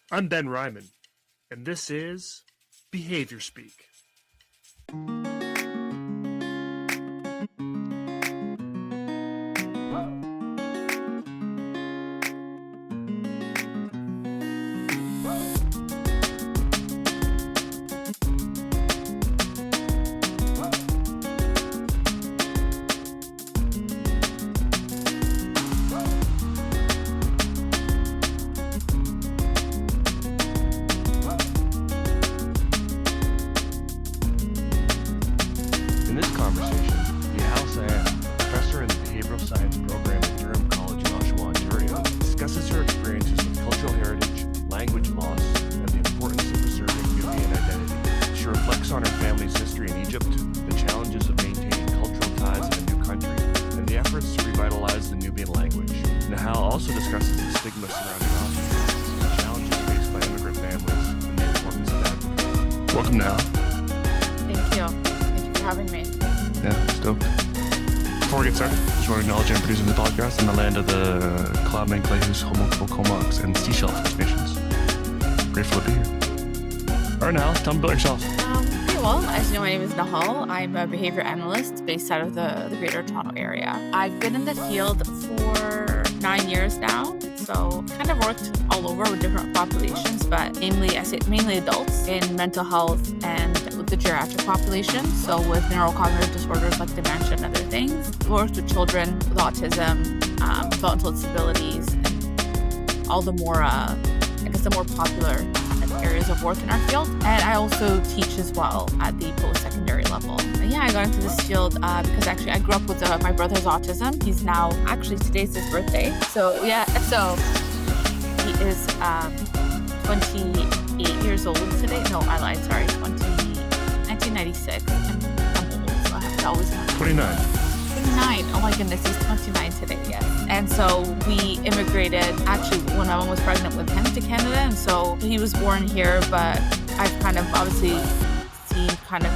I'm Ben Ryman, and this is Behavior Speak. Revitalize the Nubian language. Nehal also discusses the stigma surrounding autism, the challenges faced by immigrant families, and the importance of advocacy. Welcome, Nehal. Thank you. Thank you for having me. Yeah, stoked. Before we get started, I just want to acknowledge I'm producing the podcast in the land of the Klabman, Clayhus, Homo, Comox, and Seashell First Nations. Grateful to be here. All right, Nehal, tell me about yourself. Well, as you know, my name is Nehal. I'm a behavior analyst based out of the Greater Toronto area. I've been in the field for 9 years now, so kind of worked all over with different populations, but mainly adults in mental health and with the geriatric population, so with neurocognitive disorders like dementia and other things. Worked with children with autism, developmental disabilities, and all the more, the more popular areas of work in our field. And I also teach as well at the post-secondary level. And yeah, I got into this field because actually I grew up with my brother's autism. He's now, today's his birthday. So he is 28 years old today. No, I lied, sorry, 1996. I'm old, so I have to always 29. 29. Oh my goodness, he's 29 today, yes. And so we immigrated, actually, when my mom was pregnant with him, to Canada. And so he was born here, but I've kind of obviously seen kind of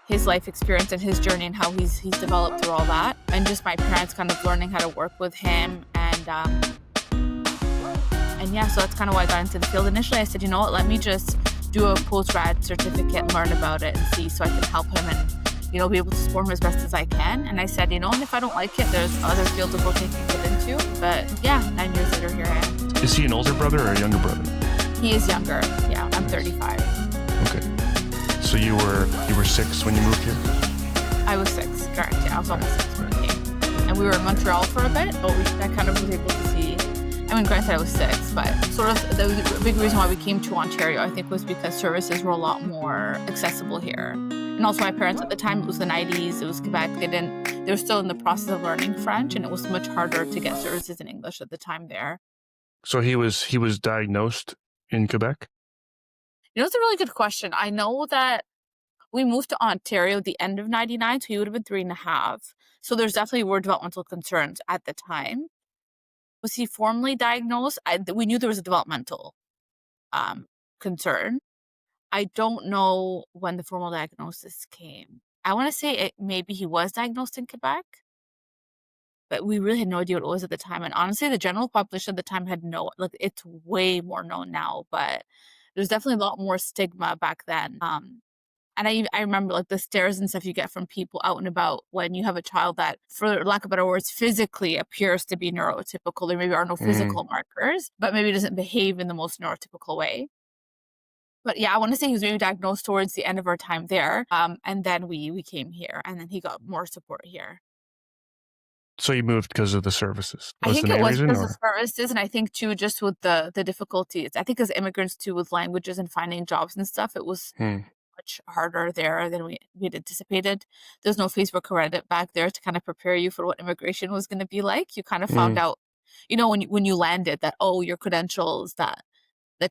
his life experience and his journey and how he's developed through all that. And just my parents kind of learning how to work with him. And yeah, so that's kind of why I got into the field. Initially, I said, you know what, let me just do a post-grad certificate and learn about it and see so I can help him and be able to support him as best as I can. And I said, and if I don't like it, there's other fields of work I can get into. But yeah, 9 years later, here I am. Is he an older brother or a younger brother? He is younger. Yeah, I'm 35. Okay. So you were 6 when you moved here? I was 6, correct. Yeah, I was almost 6 when I came. And we were in Montreal for a bit, but I kind of was able to see. Granted I was 6, but sort of the big reason why we came to Ontario, I think, was because services were a lot more accessible here. And also my parents at the time, it was the 90s, it was Quebec, they were still in the process of learning French, and it was much harder to get services in English at the time there. So he was diagnosed in Quebec? It's a really good question. I know that we moved to Ontario at the end of 99, so he would have been 3.5. So there's definitely were developmental concerns at the time. Was he formally diagnosed? We knew there was a developmental concern. I don't know when the formal diagnosis came. I want to say maybe he was diagnosed in Quebec, but we really had no idea what it was at the time. And honestly, the general population at the time had it's way more known now, but there's definitely a lot more stigma back then. And I remember the stares and stuff you get from people out and about when you have a child that, for lack of better words, physically appears to be neurotypical. There maybe are no physical markers, but maybe doesn't behave in the most neurotypical way. But yeah, I want to say he was maybe diagnosed towards the end of our time there. And then we came here, and then he got more support here. So you moved because of the services? I think it was because of services, and I think too, just with the difficulties. I think as immigrants too, with languages and finding jobs and stuff, it was much harder there than we had anticipated. There's no Facebook or Reddit back there to kind of prepare you for what immigration was going to be like. You kind of found out, when you landed that, your credentials that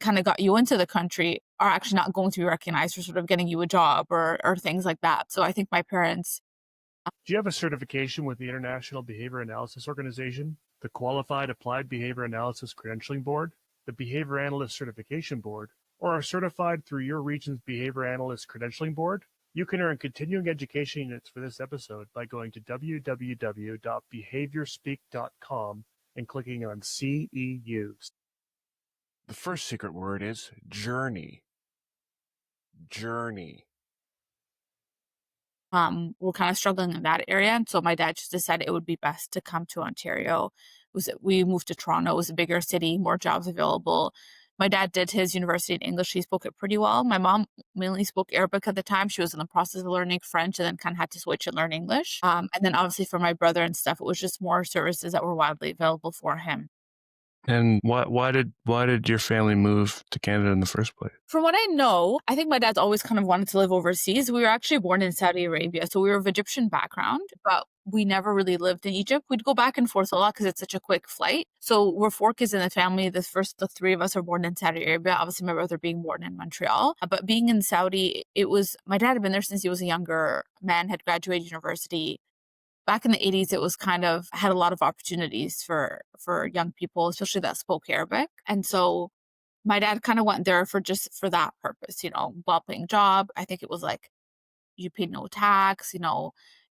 kind of got you into the country are actually not going to be recognized for sort of getting you a job or things like that. So I think my parents... Do you have a certification with the International Behaviour Analysis Organization, the Qualified Applied Behaviour Analysis Credentialing Board, the Behaviour Analyst Certification Board, or are certified through your region's Behaviour Analyst Credentialing Board? You can earn continuing education units for this episode by going to www.behaviorspeak.com and clicking on CEUs. The first secret word is journey. Journey. We're kind of struggling in that area. And so my dad just decided it would be best to come to Ontario. We moved to Toronto. It was a bigger city, more jobs available. My dad did his university in English. He spoke it pretty well. My mom mainly spoke Arabic at the time. She was in the process of learning French and then kind of had to switch and learn English. And then obviously for my brother and stuff, it was just more services that were widely available for him. And why did your family move to Canada in the first place? From what I know, I think my dad's always kind of wanted to live overseas. We were actually born in Saudi Arabia, so we were of Egyptian background, but we never really lived in Egypt. We'd go back and forth a lot because it's such a quick flight. So we're 4 kids in the family. The 3 of us are born in Saudi Arabia. Obviously, my brother being born in Montreal. But being in Saudi, my dad had been there since he was a younger man, had graduated university. Back in the 80s, it was kind of had a lot of opportunities for young people, especially that spoke Arabic. And so my dad kind of went there for that purpose, well-paying job. I think it was like you paid no tax,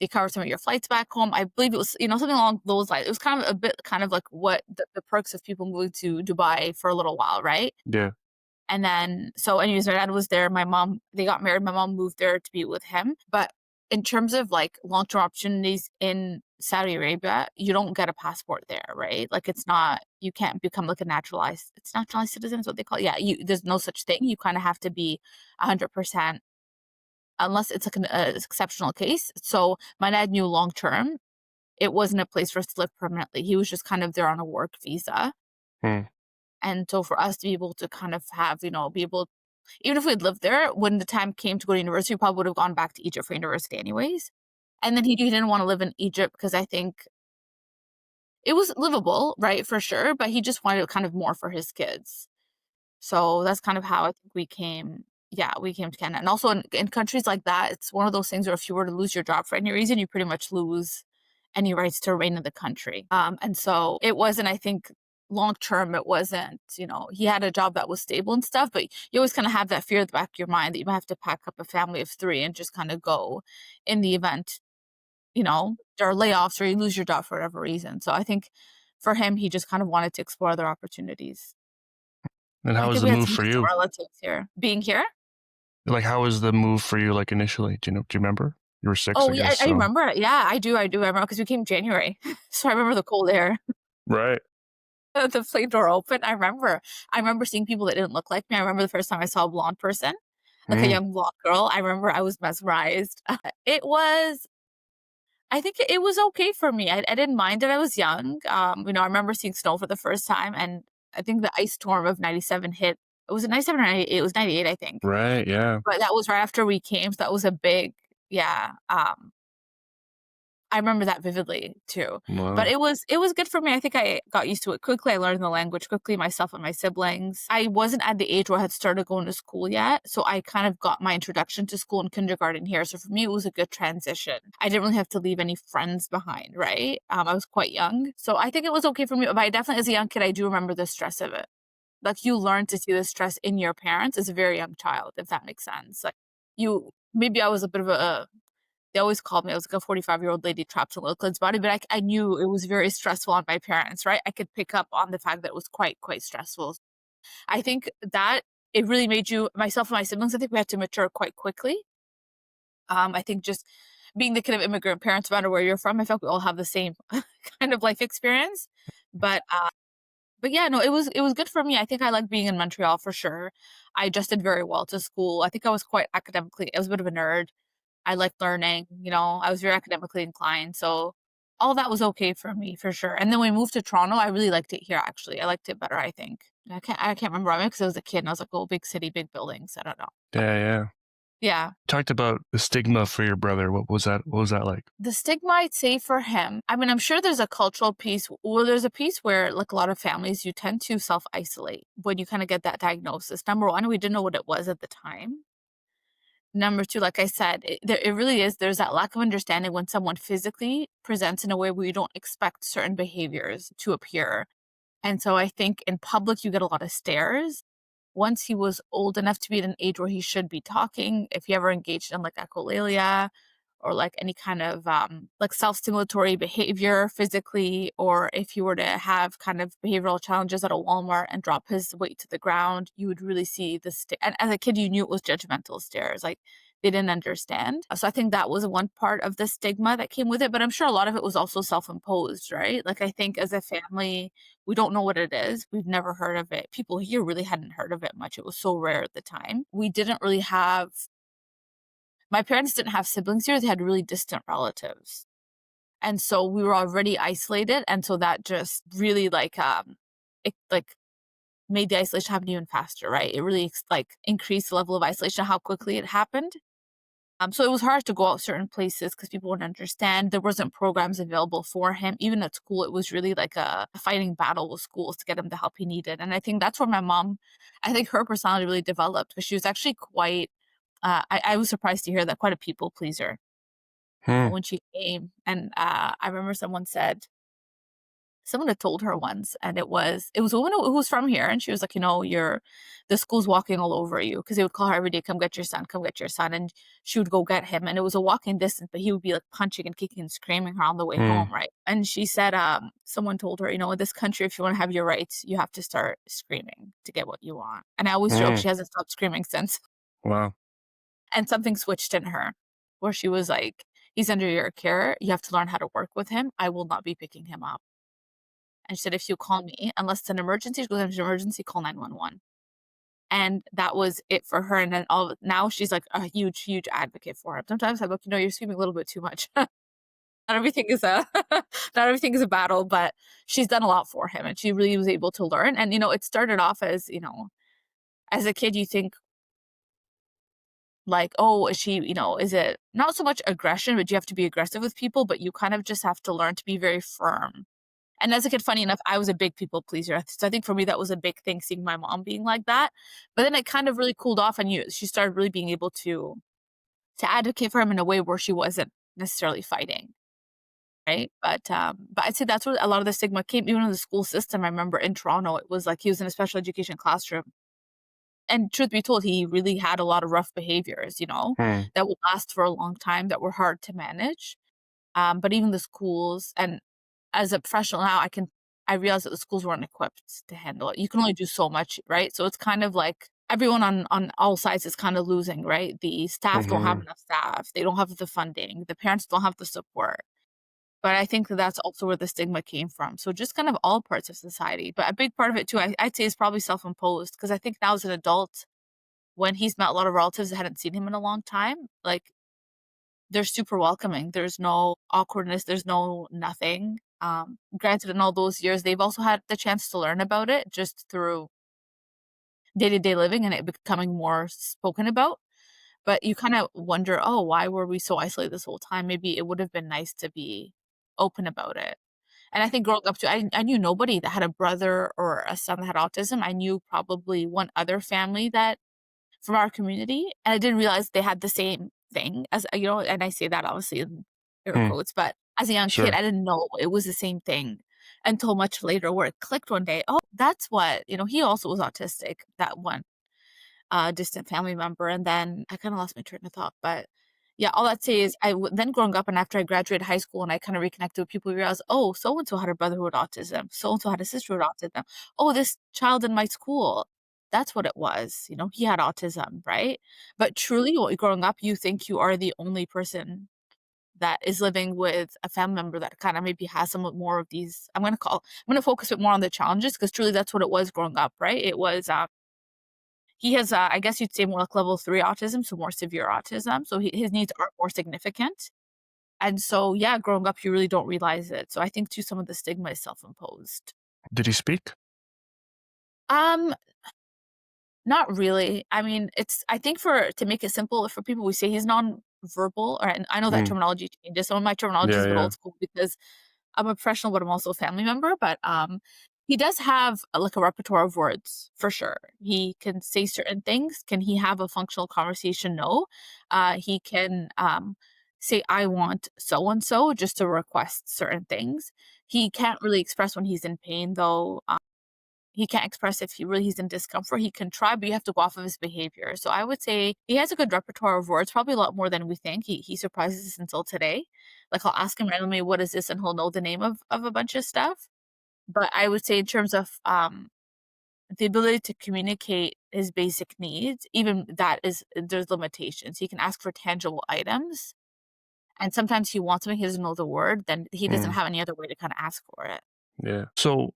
they covered some of your flights back home. I believe it was, something along those lines. It was kind of a bit kind of like what the perks of people moving to Dubai for a little while, right? Yeah. And then, so anyways, my dad was there. They got married. My mom moved there to be with him. But in terms of like long-term opportunities in Saudi Arabia, you don't get a passport there, right? Like you can't become like naturalized citizen is what they call it. Yeah, there's no such thing. You kind of have to be 100% unless it's like an exceptional case. So my dad knew long-term, it wasn't a place for us to live permanently. He was just kind of there on a work visa. And so for us to be able to kind of have, even if we'd lived there, when the time came to go to university, we probably would have gone back to Egypt for university anyways. And then he didn't want to live in Egypt because I think it was livable, right, for sure, but he just wanted kind of more for his kids. So that's kind of how I think we came to Canada. And also in countries like that, it's one of those things where if you were to lose your job for any reason, you pretty much lose any rights to remain in the country. And so it wasn't, I think, long-term, it wasn't, he had a job that was stable and stuff, but you always kind of have that fear at the back of your mind that you might have to pack up a family of 3 and just kind of go in the event, there are layoffs or you lose your job for whatever reason. So I think for him, he just kind of wanted to explore other opportunities. And how was the move for you? Relatives here. Being here? Like, how was the move for you, like, initially? Do you remember? You were 6, Oh, I yeah, guess, I remember. Yeah, I do. I remember because we came January. So I remember the cold air. Right. The plane door open. I remember seeing people that didn't look like me. I remember the first time I saw a blonde person, like a young blonde girl. I remember I was mesmerized. I think it was okay for me. I didn't mind it. I was young. I remember seeing snow for the first time, and I think the ice storm of 97 hit. Was it 97 or 98? It was 98, I think. Right, yeah. But that was right after we came, so that was a big, yeah. I remember that vividly too. Wow. But it was good for me. I think I got used to it quickly. I learned the language quickly, myself and my siblings. I wasn't at the age where I had started going to school yet, so I kind of got my introduction to school and kindergarten here. So for me, it was a good transition. I didn't really have to leave any friends behind, right? I was quite young. So I think it was okay for me. But I definitely, as a young kid, I do remember the stress of it. Like, you learn to see the stress in your parents as a very young child, if that makes sense. Like, maybe I was a bit of they always called me, I was like a 45-year-old lady trapped in a little kid's body, but I knew it was very stressful on my parents, right? I could pick up on the fact that it was quite stressful. I think that it really made myself and my siblings, I think we had to mature quite quickly. I think just being the kid of immigrant parents, no matter where you're from, I felt we all have the same kind of life experience. But yeah, no, it was good for me. I think I like being in Montreal for sure. I adjusted very well to school. I think I was quite academically, I was a bit of a nerd. I liked learning, I was very academically inclined. So all that was okay for me, for sure. And then when we moved to Toronto, I really liked it here, actually. I liked it better, I think. I can't remember. I mean, because I was a kid and I was like, oh, big city, big buildings. I don't know. Yeah. Yeah. Talked about the stigma for your brother. What was that like? The stigma, I'd say, for him, I mean, I'm sure there's a cultural piece. Well, there's a piece where, like a lot of families, you tend to self-isolate when you kind of get that diagnosis. Number one, we didn't know what it was at the time. Number two, like I said, it really is. There's that lack of understanding when someone physically presents in a way where you don't expect certain behaviors to appear. And so I think in public, you get a lot of stares. Once he was old enough to be at an age where he should be talking, if he ever engaged in like echolalia or like any kind of like self-stimulatory behavior physically, or if you were to have kind of behavioral challenges at a Walmart and drop his weight to the ground, you would really see and as a kid, you knew it was judgmental stares. Like they didn't understand. So I think that was one part of the stigma that came with it, but I'm sure a lot of it was also self-imposed, right? Like I think as a family, we don't know what it is. We've never heard of it. People here really hadn't heard of it much. It was so rare at the time. We didn't really have, my parents didn't have siblings here. They had really distant relatives. And so we were already isolated. And so that just really it made the isolation happen even faster, right? It really increased the level of isolation, how quickly it happened. So it was hard to go out certain places because people wouldn't understand. There wasn't programs available for him. Even at school, it was really like a fighting battle with schools to get him the help he needed. And I think that's where my mom, I think her personality really developed, because she was actually quite, I was surprised to hear that, quite a people pleaser when she came. And I remember someone had told her once, and it was a woman who was from here, and she was like, the school's walking all over you, because they would call her every day, come get your son, and she would go get him, and it was a walking distance, but he would be like punching and kicking and screaming her on the way home, right? And she said, someone told her, in this country, if you want to have your rights, you have to start screaming to get what you want. And I always joke she hasn't stopped screaming since. Wow. And something switched in her, where she was like, he's under your care, you have to learn how to work with him, I will not be picking him up. And she said, if you call me, unless it's an emergency, she goes, if it's an emergency, call 911. And that was it for her. And then now she's like a huge, huge advocate for him. Sometimes I'm like, you're screaming a little bit too much. Not everything is a battle, but she's done a lot for him, and she really was able to learn. And, it started off as, as a kid, you think like, oh, is she, is it not so much aggression, but you have to be aggressive with people, but you kind of just have to learn to be very firm. And as a kid, funny enough, I was a big people pleaser. So I think for me, that was a big thing, seeing my mom being like that. But then it kind of really cooled off, and she started really being able to advocate for him in a way where she wasn't necessarily fighting, right? But I'd say that's where a lot of the stigma came, even in the school system. I remember in Toronto, it was like he was in a special education classroom. And truth be told, he really had a lot of rough behaviors, that would last for a long time, that were hard to manage. But even the schools, and as a professional now, I realize that the schools weren't equipped to handle it. You can only do so much, right? So it's kind of like everyone on all sides is kind of losing, right? The staff don't have enough staff. They don't have the funding. The parents don't have the support. But I think that's also where the stigma came from. So just kind of all parts of society. But a big part of it too, I'd say, is probably self-imposed, because I think now as an adult, when he's met a lot of relatives that hadn't seen him in a long time, like, they're super welcoming. There's no awkwardness. There's no nothing. Granted, in all those years, they've also had the chance to learn about it just through day-to-day living and it becoming more spoken about. But you kind of wonder, oh, why were we so isolated this whole time? Maybe it would have been nice to be open about it. And I think growing up too, I knew nobody that had a brother or a son that had autism. I knew probably one other family that from our community, and I didn't realize they had the same thing as, and I say that obviously in air quotes, but as a young kid, I didn't know it was the same thing until much later, where it clicked one day. Oh, that's what, he also was autistic, that one distant family member. And then I kind of lost my train of thought, but yeah, all that say is then growing up, and after I graduated high school and I kind of reconnected with people, realized, oh, so-and-so had a brother who had autism. So-and-so had a sister who had autism. Oh, this child in my school, that's what it was. He had autism, right? But truly, growing up, you think you are the only person that is living with a family member that kind of maybe has some more of these. I'm going to focus a bit more on the challenges, because truly that's what it was growing up, right? It was, he has, I guess you'd say, more like level 3 autism, so more severe autism. So his needs are more significant. And so, yeah, growing up, you really don't realize it. So I think too, some of the stigma is self-imposed. Did he speak? Not really. I mean, I think to make it simple for people, we say he's non-verbal, and I know that terminology changes. Some of my terminology is a bit old school because I'm a professional, but I'm also a family member. But he does have like a repertoire of words, for sure. He can say certain things. Can he have a functional conversation? No. He can say, I want so-and-so, just to request certain things. He can't really express when he's in pain, though. he can't express if he's in discomfort. He can try, but you have to go off of his behavior. So I would say he has a good repertoire of words, probably a lot more than we think. He surprises us until today. Like I'll ask him randomly, what is this? And he'll know the name of a bunch of stuff. But I would say in terms of the ability to communicate his basic needs, even that there's limitations. He can ask for tangible items. And sometimes he wants something, he doesn't know the word, then he doesn't have any other way to kind of ask for it. Yeah. So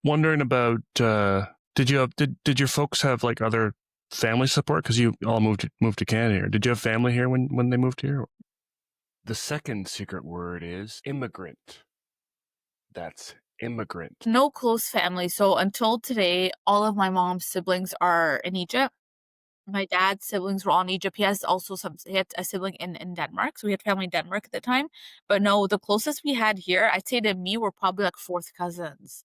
wondering about, did your folks have like other family support? Because you all moved to Canada here. Did you have family here when they moved here? The second secret word is immigrant. That's immigrant. No close family. So until today, all of my mom's siblings are in Egypt. My dad's siblings were all in Egypt. He had a sibling in Denmark. So we had family in Denmark at the time. But no, the closest we had here, I'd say to me, were probably like fourth cousins.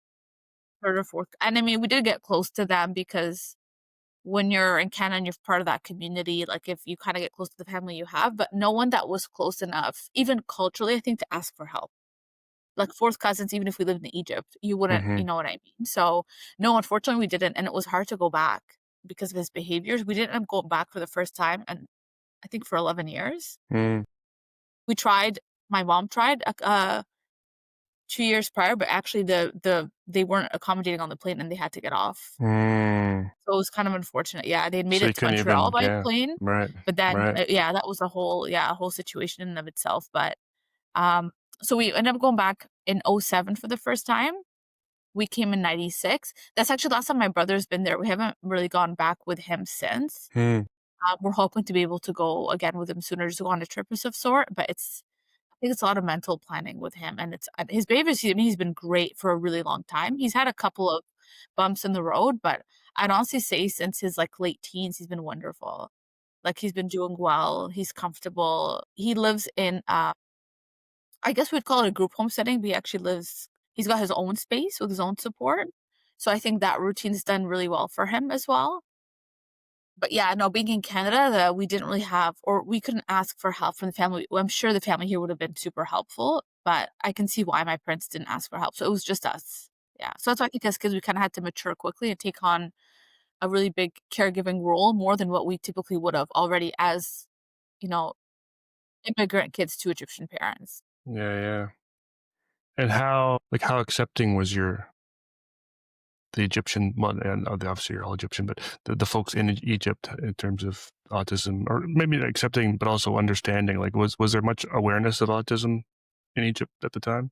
Third or fourth. And I mean, we did get close to them because when you're in Canada and you're part of that community, like if you kind of get close to the family you have, but no one that was close enough, even culturally, I think, to ask for help. Like fourth cousins, even if we lived in Egypt, you wouldn't, you know what I mean? So no, unfortunately we didn't. And it was hard to go back because of his behaviors. We didn't end up going back for the first time, and I think for 11 years. We tried, my mom tried 2 years prior, but actually they weren't accommodating on the plane and they had to get off. So it was kind of unfortunate. Yeah, they'd made it to Montreal by plane. Right. But then, that was a whole situation in and of itself. But so we ended up going back in 2007 for the first time. We came in 96. That's actually the last time my brother's been there. We haven't really gone back with him since. We're hoping to be able to go again with him sooner, just to go on a trip of some sort. But I think it's a lot of mental planning with him. And it's his behavior, he's been great for a really long time. He's had a couple of bumps in the road, but I'd honestly say since his like late teens, he's been wonderful. Like he's been doing well. He's comfortable. He lives in, I guess we'd call it a group home setting, but he's got his own space with his own support. So I think that routine's done really well for him as well. But yeah, no, being in Canada, we didn't really have, or we couldn't ask for help from the family. Well, I'm sure the family here would have been super helpful, but I can see why my parents didn't ask for help. So it was just us. Yeah. So that's why I think as kids, we kind of had to mature quickly and take on a really big caregiving role, more than what we typically would have already as, immigrant kids to Egyptian parents. Yeah. And how accepting was the Egyptian, well, and obviously you're all Egyptian, but the folks in Egypt in terms of autism, or maybe accepting, but also understanding, like was there much awareness of autism in Egypt at the time?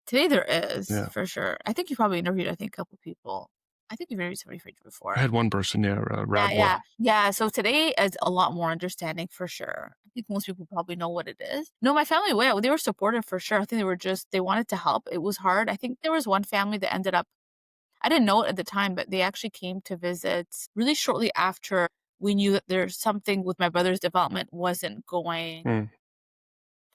Today there is, for sure. I think you probably interviewed, a couple people. I think you've interviewed somebody before. I had one person, Yeah. So today is a lot more understanding, for sure. I think most people probably know what it is. No, my family, they were supportive for sure. I think they wanted to help. It was hard. I think there was one family that ended up, I didn't know it at the time, but they actually came to visit really shortly after we knew that there's something with my brother's development wasn't going,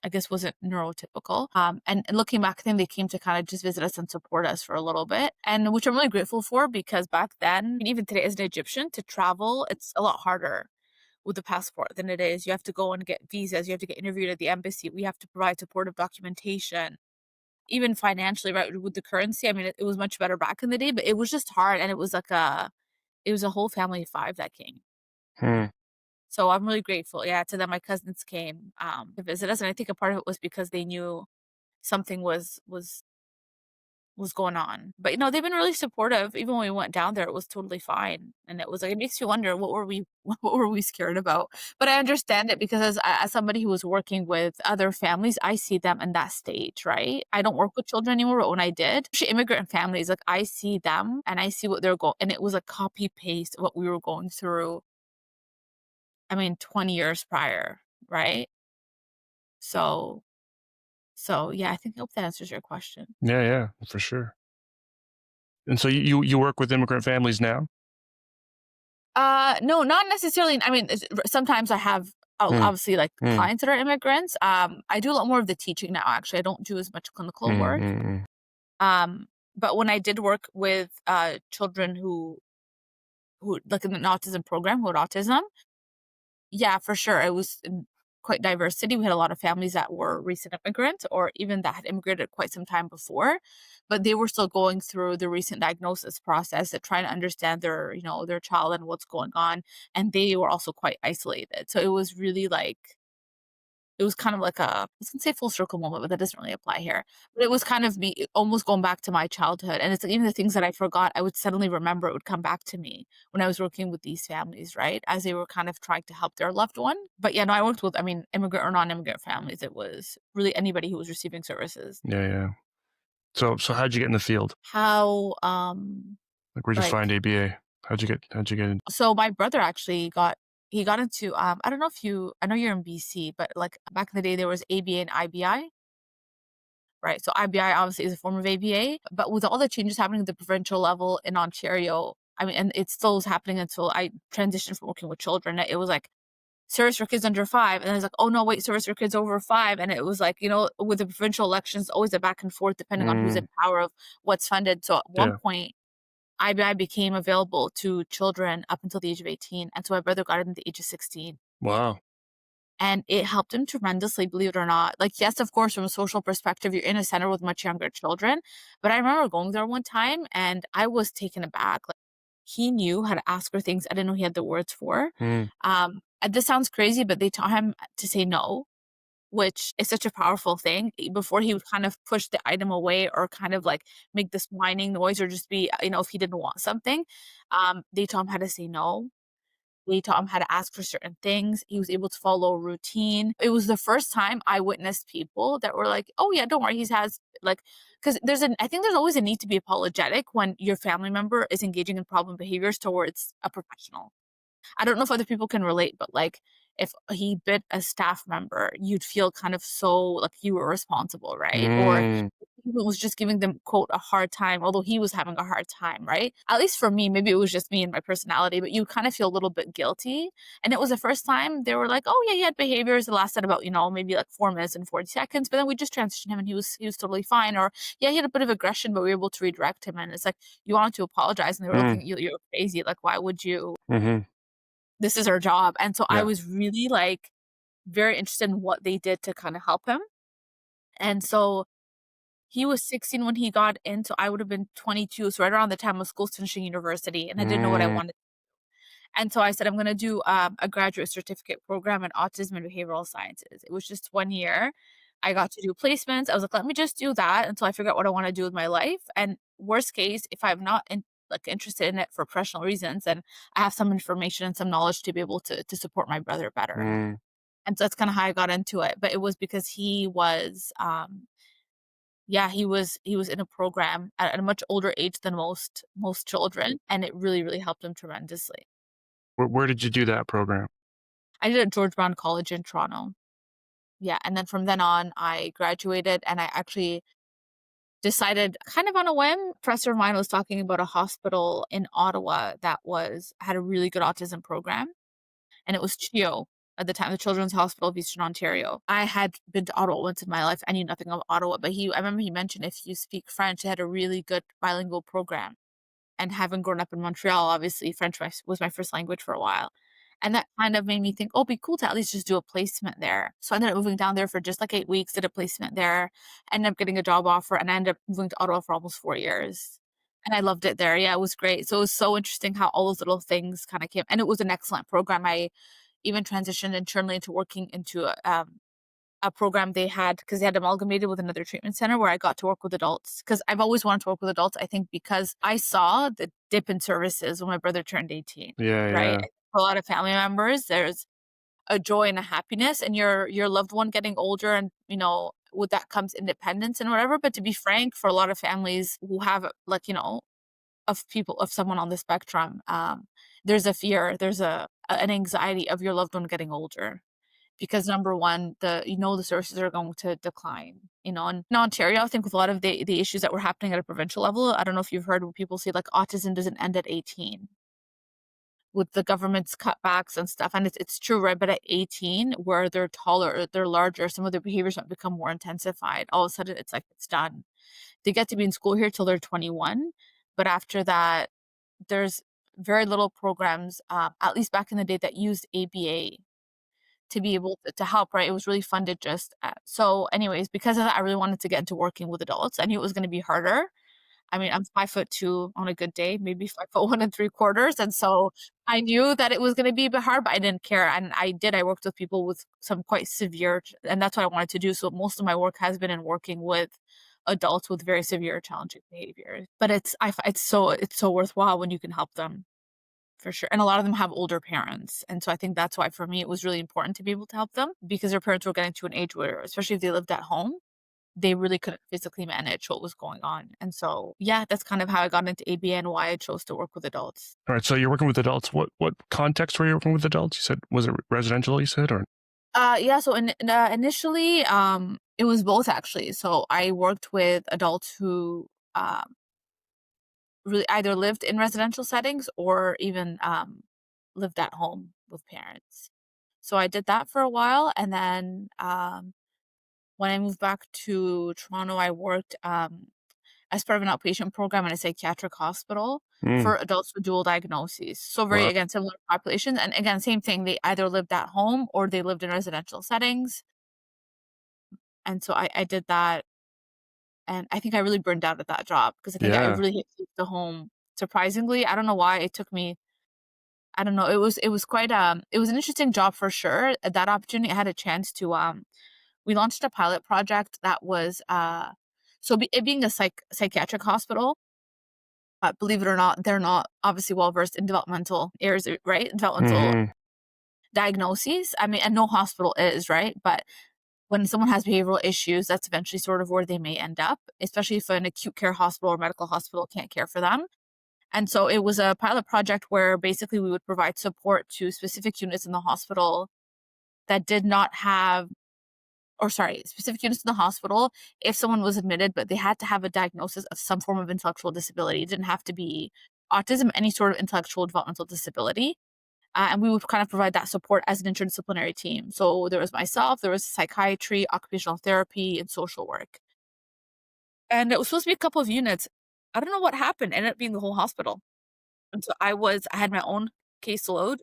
I guess wasn't neurotypical. And looking back, I think they came to kind of just visit us and support us for a little bit, and which I'm really grateful for, because back then, and even today as an Egyptian, to travel, it's a lot harder with the passport than it is. You have to go and get visas. You have to get interviewed at the embassy. We have to provide supportive documentation. Even financially, right, with the currency, I mean, it was much better back in the day, but it was just hard. And it was it was a whole family of 5 that came. So I'm really grateful, to them. My cousins came to visit us. And I think a part of it was because they knew something was going on. But, they've been really supportive. Even when we went down there, it was totally fine. And it was like, it makes you wonder, what were we scared about? But I understand it, because as somebody who was working with other families, I see them in that stage, right? I don't work with children anymore, but when I did, especially immigrant families, like I see them and I see what they're going, and it was a copy paste of what we were going through. 20 years prior, right? So yeah, I hope that answers your question. Yeah, for sure. And so you work with immigrant families now? No, not necessarily. Sometimes I have obviously like clients that are immigrants. I do a lot more of the teaching now. Actually, I don't do as much clinical work. But when I did work with children who like in an autism program who had autism, yeah, for sure, it was quite diversity. We had a lot of families that were recent immigrants or even that had immigrated quite some time before, but they were still going through the recent diagnosis process to try to understand their, their child and what's going on. And they were also quite isolated. So it was really like, it was kind of like I was gonna say full circle moment, but that doesn't really apply here. But it was kind of me almost going back to my childhood. And it's like even the things that I forgot, I would suddenly remember. It would come back to me when I was working with these families, right? As they were kind of trying to help their loved one. But yeah, no, I worked with, immigrant or non-immigrant families. It was really anybody who was receiving services. Yeah. So how'd you get in the field? How, Like, where'd you find ABA? How'd you get in? So my brother actually got into, I don't know I know you're in BC, but like back in the day, there was ABA and IBI. Right. So IBI obviously is a form of ABA, but with all the changes happening at the provincial level in Ontario, and it still is happening until I transitioned from working with children. It was like service for kids under 5. And I was like, oh no, wait, service for kids over 5. And it was like, with the provincial elections, always a back and forth depending on who's in power of what's funded. So at one point, IBI became available to children up until the age of 18. And so my brother got it at the age of 16. Wow. And it helped him tremendously, believe it or not. Like, yes, of course, from a social perspective, you're in a center with much younger children. But I remember going there one time and I was taken aback. Like, he knew how to ask for things I didn't know he had the words for. And this sounds crazy, but they taught him to say no, which is such a powerful thing. Before, he would kind of push the item away or kind of like make this whining noise or just be, if he didn't want something. They taught him how to say no. They taught him how to ask for certain things. He was able to follow a routine. It was the first time I witnessed people that were like, oh yeah, don't worry. He has like, because I think there's always a need to be apologetic when your family member is engaging in problem behaviors towards a professional. I don't know if other people can relate, but like if he bit a staff member, you'd feel kind of so like you were responsible, right? Or if he was just giving them, quote, a hard time, although he was having a hard time, right? At least for me, maybe it was just me and my personality, but you kind of feel a little bit guilty. And it was the first time they were like, oh yeah, he had behaviors that lasted about, maybe like 4 minutes and 40 seconds, but then we just transitioned him and he was totally fine. Or yeah, he had a bit of aggression, but we were able to redirect him. And it's like, you wanted to apologize and they were looking at you, you're crazy. Like, why would you? This is our job. And so I was really like very interested in what they did to kind of help him. And so he was 16 when he got in, so I would have been 22. So right around the time of school finishing university, and I didn't know what I wanted. And so I said, I'm going to do a graduate certificate program in autism and behavioral sciences. It was just 1 year. I got to do placements. I was like, let me just do that until I figure out what I want to do with my life. And worst case, if I'm not interested in it for professional reasons, then I have some information and some knowledge to be able to support my brother better. And so that's kind of how I got into it. But it was because he was, he was in a program at a much older age than most children, and it really, really helped him tremendously. Where did you do that program? I did it at George Brown College in Toronto. Yeah, and then from then on, I graduated, and I actually decided kind of on a whim. A professor of mine was talking about a hospital in Ottawa that had a really good autism program, and it was CHEO at the time, the Children's Hospital of Eastern Ontario. I had been to Ottawa once in my life. I knew nothing of Ottawa, but I remember he mentioned if you speak French, they had a really good bilingual program. And having grown up in Montreal, obviously French was my first language for a while. And that kind of made me think, oh, it'd be cool to at least just do a placement there. So I ended up moving down there for just like 8 weeks, did a placement there, ended up getting a job offer, and I ended up moving to Ottawa for almost 4 years. And I loved it there. Yeah, it was great. So it was so interesting how all those little things kind of came. And it was an excellent program. I even transitioned internally into working into a program they had, because they had amalgamated with another treatment center where I got to work with adults, because I've always wanted to work with adults. I think because I saw the dip in services when my brother turned 18. Right. For a lot of family members, there's a joy and a happiness, and your loved one getting older, and with that comes independence and whatever. But to be frank, for a lot of families who have of someone on the spectrum, there's a fear, there's an anxiety of your loved one getting older. Because number one, the services are going to decline, and in Ontario, I think with a lot of the issues that were happening at a provincial level, I don't know if you've heard when people say like autism doesn't end at 18 with the government's cutbacks and stuff. And it's true, right? But at 18, where they're taller, they're larger, some of their behaviors might become more intensified. All of a sudden, it's like, it's done. They get to be in school here till they're 21. But after that, there's very little programs, at least back in the day, that used ABA to be able to help, right? It was really fun to just, so anyways, because of that, I really wanted to get into working with adults. I knew it was going to be harder. I mean, I'm 5'2" on a good day, maybe 5'1 3/4. And so I knew that it was going to be a bit hard, but I didn't care. And I worked with people with some quite severe, and that's what I wanted to do. So most of my work has been in working with adults with very severe challenging behaviors. But it's so worthwhile when you can help them, for sure. And a lot of them have older parents. And so I think that's why for me, it was really important to be able to help them, because their parents were getting to an age where, especially if they lived at home, they really couldn't physically manage what was going on. And so, yeah, that's kind of how I got into ABA and why I chose to work with adults. All right. So you're working with adults. What context were you working with adults? You said, was it residential, you said, or? Yeah. So initially, it was both actually. So I worked with adults who really either lived in residential settings or even lived at home with parents. So I did that for a while. And then when I moved back to Toronto, I worked as part of an outpatient program in a psychiatric hospital for adults with dual diagnoses. So very, again, similar populations. And again, same thing. They either lived at home or they lived in residential settings. And so I did that. And I think I really burned out at that job because I think I really hit the home. Surprisingly, I don't know why it took me. I don't know. It was quite it was an interesting job for sure. At that opportunity, I had a chance to we launched a pilot project that was it being a psychiatric hospital. Believe it or not, they're not obviously well versed in developmental areas, right? Developmental diagnoses. I mean, and no hospital is, right? But when someone has behavioral issues, that's eventually sort of where they may end up, especially if an acute care hospital or medical hospital can't care for them. And so it was a pilot project where basically we would provide support to specific units in the hospital that did not have, specific units in the hospital if someone was admitted, but they had to have a diagnosis of some form of intellectual disability. It didn't have to be autism, any sort of intellectual developmental disability. And we would kind of provide that support as an interdisciplinary team. So there was myself, there was psychiatry, occupational therapy, and social work. And it was supposed to be a couple of units. I don't know what happened. It ended up being the whole hospital. And so I had my own caseload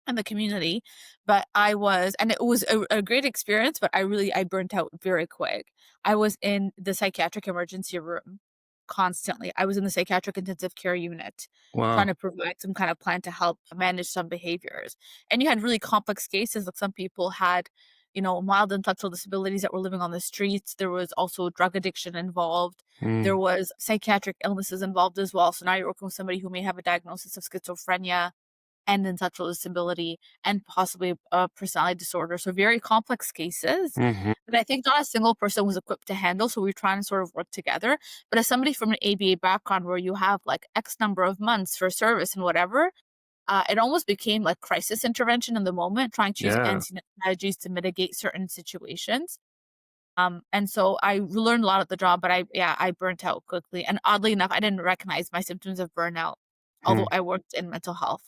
in the community, but and it was a great experience, but I burnt out very quick. I was in the psychiatric emergency room constantly. I was in the psychiatric intensive care unit trying to provide some kind of plan to help manage some behaviors. And you had really complex cases. Like some people had, mild intellectual disabilities that were living on the streets. There was also drug addiction involved. There was psychiatric illnesses involved as well. So now you're working with somebody who may have a diagnosis of schizophrenia and intellectual disability and possibly a personality disorder. So very complex cases that I think not a single person was equipped to handle. So we're trying to sort of work together. But as somebody from an ABA background where you have like X number of months for service and whatever, it almost became like crisis intervention in the moment, trying to use incident strategies to mitigate certain situations. And so I learned a lot at the job, but I burnt out quickly. And oddly enough, I didn't recognize my symptoms of burnout, although I worked in mental health.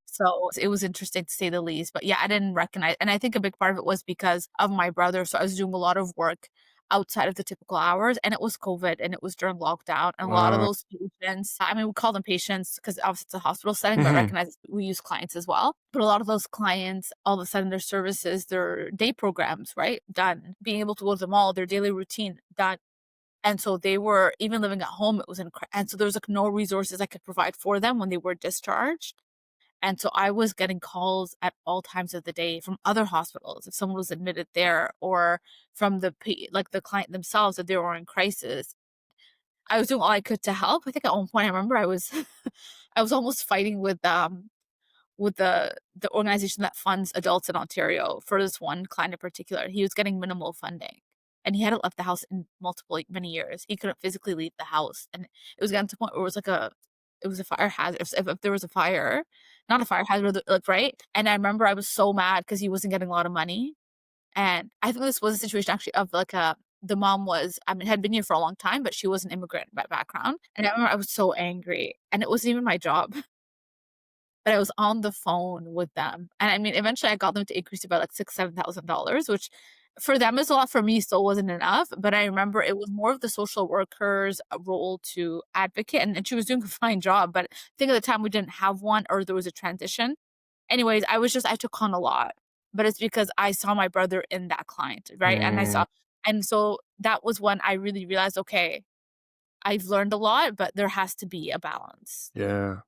So it was interesting to say the least. But yeah, I didn't recognize. And I think a big part of it was because of my brother. So I was doing a lot of work outside of the typical hours, and it was COVID and it was during lockdown. And a lot of those patients, I mean, we call them patients because obviously it's a hospital setting, but recognize we use clients as well. But a lot of those clients, all of a sudden their services, their day programs, right, done. Being able to go to the mall, their daily routine, done. And so they were even living at home. It was and so there was like no resources I could provide for them when they were discharged. And so I was getting calls at all times of the day from other hospitals if someone was admitted there, or from the client themselves that they were in crisis. I was doing all I could to help. I think at one point I remember I was I was almost fighting with the organization that funds adults in Ontario for this one client in particular. He was getting minimal funding. And he hadn't left the house in many years. He couldn't physically leave the house. And it was getting to the point where it was a fire hazard. If there was a fire, not a fire hazard, like, right? And I remember I was so mad because he wasn't getting a lot of money. And I think this was a situation actually of the mom had been here for a long time, but she was an immigrant by background. And I remember I was so angry, and it wasn't even my job. But I was on the phone with them. And I mean, eventually I got them to increase it by like $6,000-7,000, which for them is a lot, for me still wasn't enough. But I remember it was more of the social worker's role to advocate, and she was doing a fine job. But I think at the time we didn't have one, or there was a transition. Anyways, I took on a lot. but it's because I saw my brother in that client, right? And so that was when I really realized, okay, I've learned a lot, but there has to be a balance, Yeah.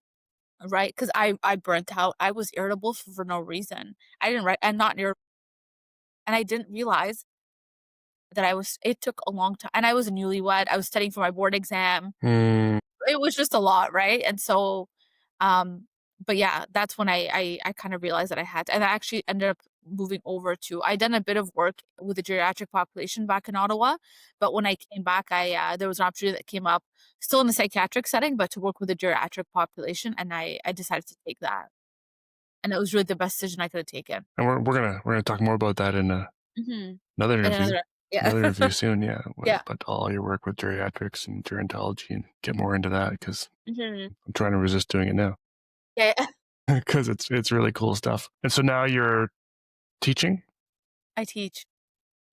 right? Because I burnt out. I was irritable for no reason. I didn't write, and not irritable, and I didn't realize that it took a long time, and I was a newlywed. I was studying for my board exam. Mm. It was just a lot, right? And so, um, but yeah, that's when I kind of realized that I had to, and I actually ended up moving over to. I done a bit of work with the geriatric population back in Ottawa, but when I came back, there was an opportunity that came up, still in the psychiatric setting, but to work with the geriatric population, and I decided to take that, and it was really the best decision I could have taken. And we're gonna talk more about that in Mm-hmm. another And interview. yeah, Another interview soon, yeah. yeah. But all your work with geriatrics and gerontology, and get more into that because Mm-hmm. I'm trying to resist doing it now Yeah, because it's really cool stuff. And so now you're teaching. I teach.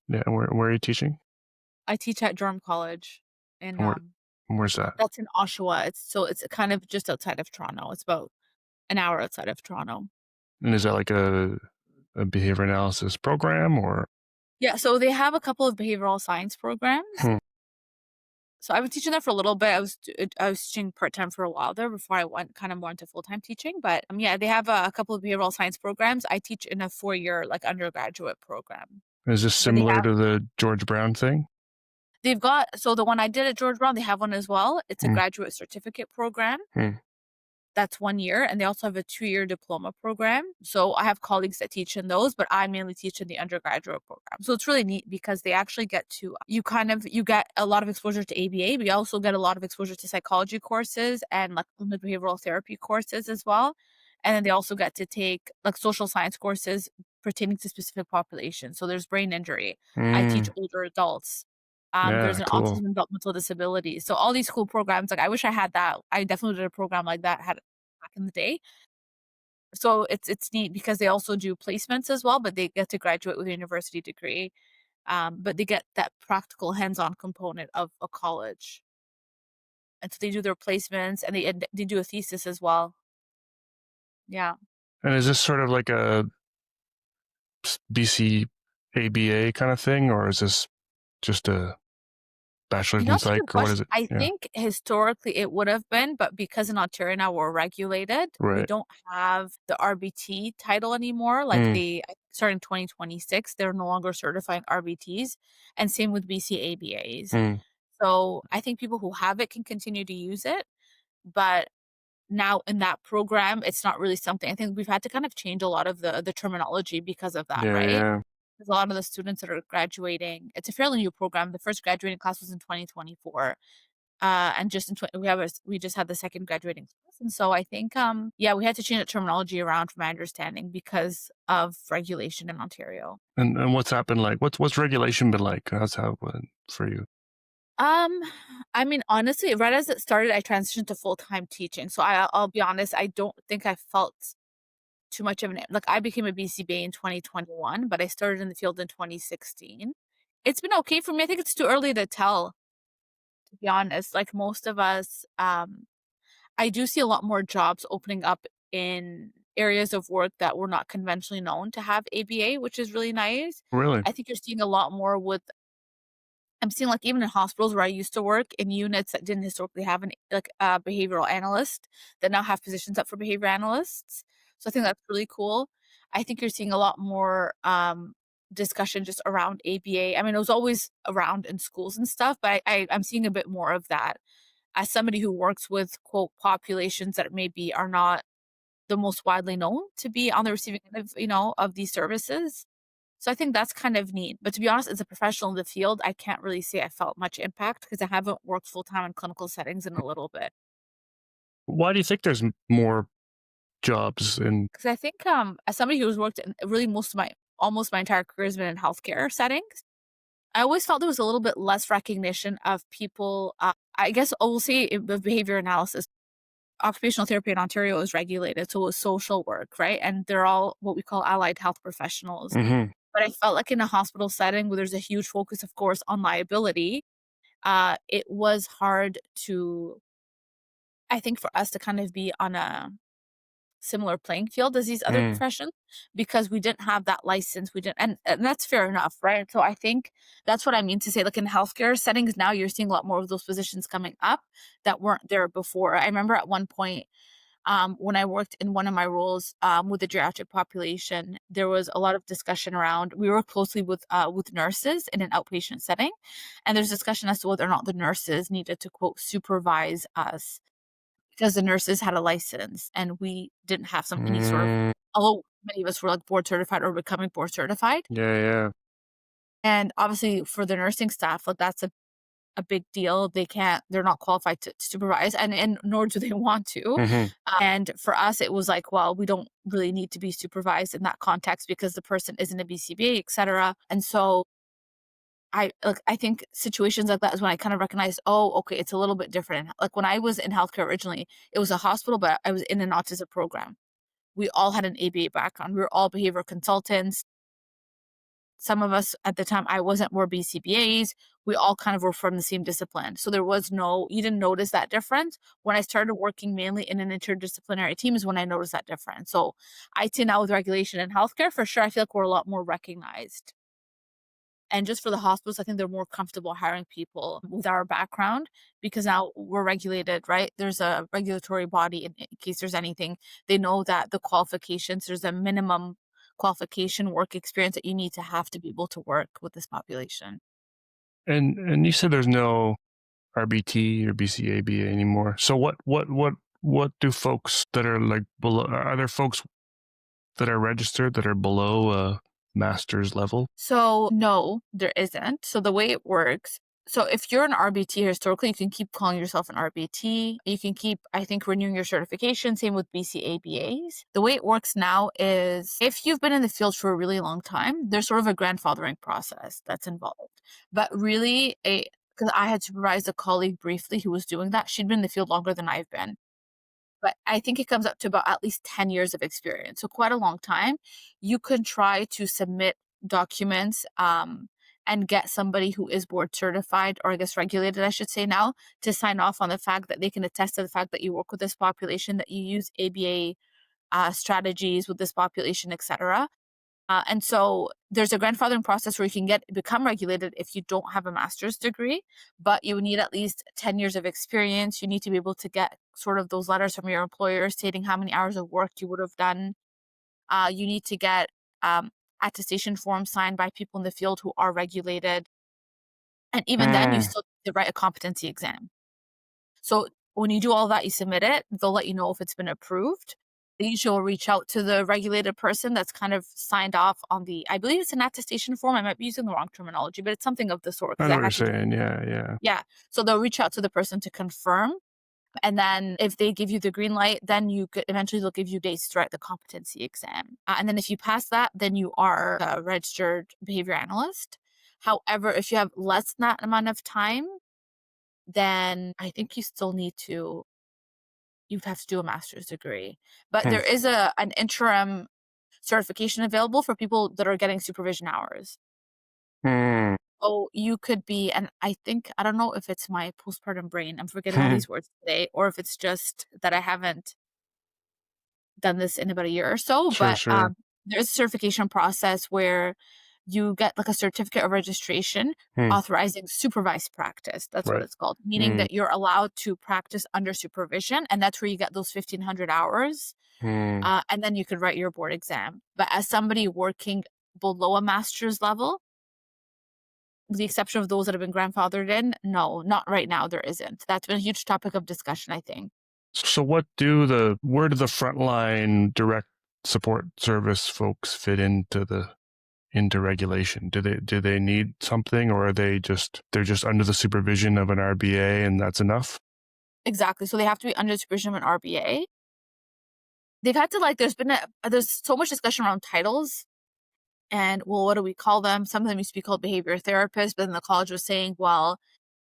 Yeah, and where are you teaching? I teach at Durham College, and Where's that? that's in Oshawa. It's kind of just outside of Toronto. It's about an hour outside of Toronto. And is that like a behavior analysis program or? Yeah, so they have a couple of behavioral science programs. So I've been teaching there for a little bit. I was teaching part-time for a while there before I went kind of more into full-time teaching. But yeah, they have a couple of behavioral science programs. I teach in a 4-year like undergraduate program. Is this But similar to the George Brown thing? they've got, so the one I did at George Brown, they have one as well. It's a graduate certificate program. That's 1 year, and they also have a 2-year diploma program. So I have colleagues that teach in those, but I mainly teach in the undergraduate program. So it's really neat because they actually get to, you get a lot of exposure to ABA, but you also get a lot of exposure to psychology courses and like behavioral therapy courses as well. And then they also get to take like social science courses pertaining to specific populations. So there's brain injury. I teach older adults. There's an Cool. autism developmental disability. So all these cool programs, like I wish I had that. I definitely did a program like that had back in the day. So it's neat because they also do placements as well, but they get to graduate with a university degree. But they get that practical hands-on component of a college. And so they do their placements and they do a thesis as well. Yeah. And is this sort of like a BCBA kind of thing, or is this just a bachelor's in psych, or what is it? I think historically it would have been, but because in Ontario now we're regulated, we don't have the RBT title anymore. Like starting 2026, they're no longer certifying RBTs, and same with BCABAs. So I think people who have it can continue to use it, but now in that program, it's not really something. I think we've had to kind of change a lot of the terminology because of that, right? Yeah. Because a lot of the students that are graduating, it's a fairly new program. The first graduating class was in 2024. And just we just had the second graduating class. And so I think, we had to change the terminology around from my understanding because of regulation in Ontario. And what's that been like? What's regulation been like? How's that been for you? I mean, honestly, right as it started, I transitioned to full-time teaching. So I'll be honest, I don't think I felt too much of an, like I became a BCBA in 2021, but I started in the field in 2016. It's been okay for me. I think it's too early to tell, to be honest. Like most of us, I do see a lot more jobs opening up in areas of work that were not conventionally known to have ABA, which is really nice. Really? I think you're seeing a lot more with, I'm seeing like even in hospitals where I used to work in units that didn't historically have a behavioral analyst that now have positions up for behavior analysts. So I think that's really cool. I think you're seeing a lot more discussion just around ABA. I mean, it was always around in schools and stuff, but I'm seeing a bit more of that. As somebody who works with, quote, populations that maybe are not the most widely known to be on the receiving end of these services. So I think that's kind of neat. But to be honest, as a professional in the field, I can't really say I felt much impact because I haven't worked full-time in clinical settings in a little bit. Why do you think there's more jobs in? Because I think as somebody who's worked in really almost my entire career has been in healthcare settings, I always felt there was a little bit less recognition of people. I guess we'll say with behavior analysis, occupational therapy in Ontario is regulated, so it's social work, right? And they're all what we call allied health professionals. But I felt like in a hospital setting where there's a huge focus, of course, on liability, it was hard to, I think, for us to kind of be on a similar playing field as these other professions because we didn't have that license. We didn't, and that's fair enough, right? So I think that's what I mean to say, like in healthcare settings now, you're seeing a lot more of those positions coming up that weren't there before. I remember at one point, when I worked in one of my roles with the geriatric population, there was a lot of discussion around, we work closely with nurses in an outpatient setting. And there's discussion as to whether or not the nurses needed to, quote, supervise us because the nurses had a license and we didn't have any sort of, although many of us were like board certified or becoming board certified. Yeah. And obviously for the nursing staff, like that's a big deal. They're not qualified to supervise and nor do they want to. And for us, it was like, well, we don't really need to be supervised in that context because the person isn't a BCBA, et cetera. And so I think situations like that is when I kind of recognized, oh, okay, it's a little bit different. Like when I was in healthcare originally, it was a hospital, but I was in an autism program. We all had an ABA background. We were all behavioral consultants. Some of us at the time, were BCBAs. We all kind of were from the same discipline. So you didn't notice that difference. When I started working mainly in an interdisciplinary team is when I noticed that difference. So I'd say now with regulation in healthcare, for sure, I feel like we're a lot more recognized. And just for the hospitals, I think they're more comfortable hiring people with our background because now we're regulated, right? There's a regulatory body in case there's anything. They know that the qualifications, there's a minimum qualification work experience that you need to have to be able to work with this population. And you said there's no RBT or BCABA anymore. So what do folks that are like below, are there folks that are registered that are below master's level? So no, there isn't. So the way it works, so if you're an RBT historically, you can keep calling yourself an RBT. You can keep, I think, renewing your certification. Same with BCABAs. The way it works now is if you've been in the field for a really long time, there's sort of a grandfathering process that's involved. But really, because I had supervised a colleague briefly who was doing that. She'd been in the field longer than I've been. But I think it comes up to about at least 10 years of experience. So quite a long time. You could try to submit documents and get somebody who is board certified, or I guess regulated, I should say now, to sign off on the fact that they can attest to the fact that you work with this population, that you use ABA strategies with this population, et cetera. And so there's a grandfathering process where you can become regulated if you don't have a master's degree, but you need at least 10 years of experience. You need to be able to get sort of those letters from your employer stating how many hours of work you would have done. You need to get attestation forms signed by people in the field who are regulated. And even then, you still need to write a competency exam. So when you do all that, you submit it. They'll let you know if it's been approved. They usually will reach out to the regulated person that's kind of signed off on I believe it's an attestation form. I might be using the wrong terminology, but it's something of the sort. I know what you're saying. Yeah. Yeah. So they'll reach out to the person to confirm. And then if they give you the green light, then eventually they'll give you dates to write the competency exam. And then if you pass that, then you are a registered behavior analyst. However, if you have less than that amount of time, then I think you'd have to do a master's degree. But there is an interim certification available for people that are getting supervision hours. So you could be, and I don't know if it's my postpartum brain, I'm forgetting all these words today, or if it's just that I haven't done this in about a year or so, Sure. There's a certification process where you get like a certificate of registration authorizing supervised practice. That's what it's called, meaning that you're allowed to practice under supervision. And that's where you get those 1,500 hours. And then you could write your board exam. But as somebody working below a master's level, with the exception of those that have been grandfathered in, no, not right now. There isn't. That's been a huge topic of discussion, I think. So where do the frontline direct support service folks fit into regulation? Do they need something, or they're just under the supervision of an RBA and that's enough? Exactly. So they have to be under the supervision of an RBA. They've had to there's so much discussion around titles and, well, what do we call them? Some of them used to be called behavior therapists, but then the college was saying, well,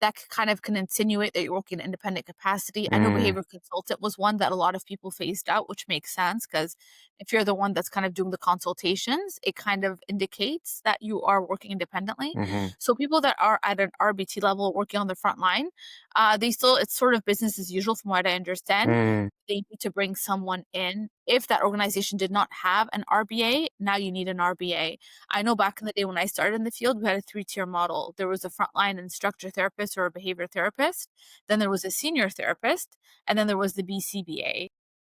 that kind of can insinuate that you're working in independent capacity. I know behavior consultant was one that a lot of people phased out, which makes sense because if you're the one that's kind of doing the consultations, it kind of indicates that you are working independently. So people that are at an RBT level working on the front line, it's sort of business as usual from what I understand. They need to bring someone in. If that organization did not have an RBA, now you need an RBA. I know back in the day when I started in the field, we had a 3-tier model. There was a frontline instructor therapist or a behavior therapist. Then there was a senior therapist, and then there was the BCBA.